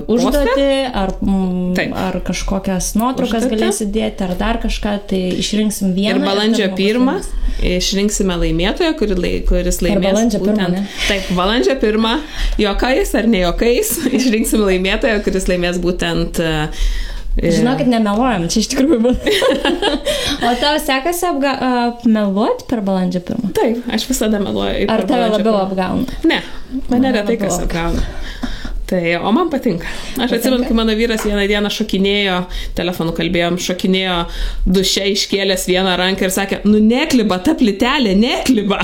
užduotį ar kažkokias nuotraukas galėsi dėti, ar dar kažką, tai išrinksim vieną. Ir balandžio 1 išrinksime laimėtoją, kuris laimės. Balandžio 1. Taip, balandžio 1, jokais ar ne jokais, išrinksim laimėtoją, kuris laimės būtent. Žinokit, nemeluojam, čia iš tikrųjų buvo. O tau sekasi meluoti per balandžio 1? Taip, aš visada meluoju. Ar tave labiau apgauna? Ne, mane retai kas apgauna. Tai, o man patinka. Aš atsimenu, kai mano vyras vieną dieną šokinėjo, telefonu kalbėjom, šokinėjo duše, iškėlęs vieną ranką ir sakė, nekliba, ta plytelė, nekliba.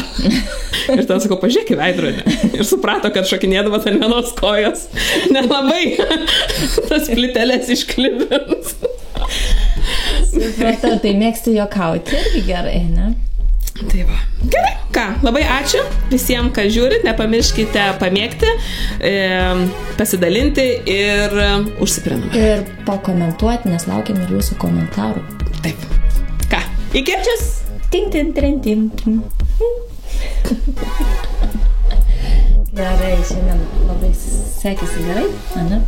Ir tada sakau, pažiūrėk į veidrodį. Ir suprato, kad šokinėdavo ant vienos kojos. Nelabai tas plytelės išklibins. Supratau, tai mėgstu juokauti irgi gerai, ne? Tai va. Gerai, ką, labai ačiū visiems, kas žiūrit, nepamirškite pamėgti, pasidalinti ir užsiprenumeruoti. Ir pakomentuoti, nes laukiam ir jūsų komentarų. Taip. Ką, iki? Ačiūs. Tim. Gerai, šiandien labai sekėsi gerai, ane?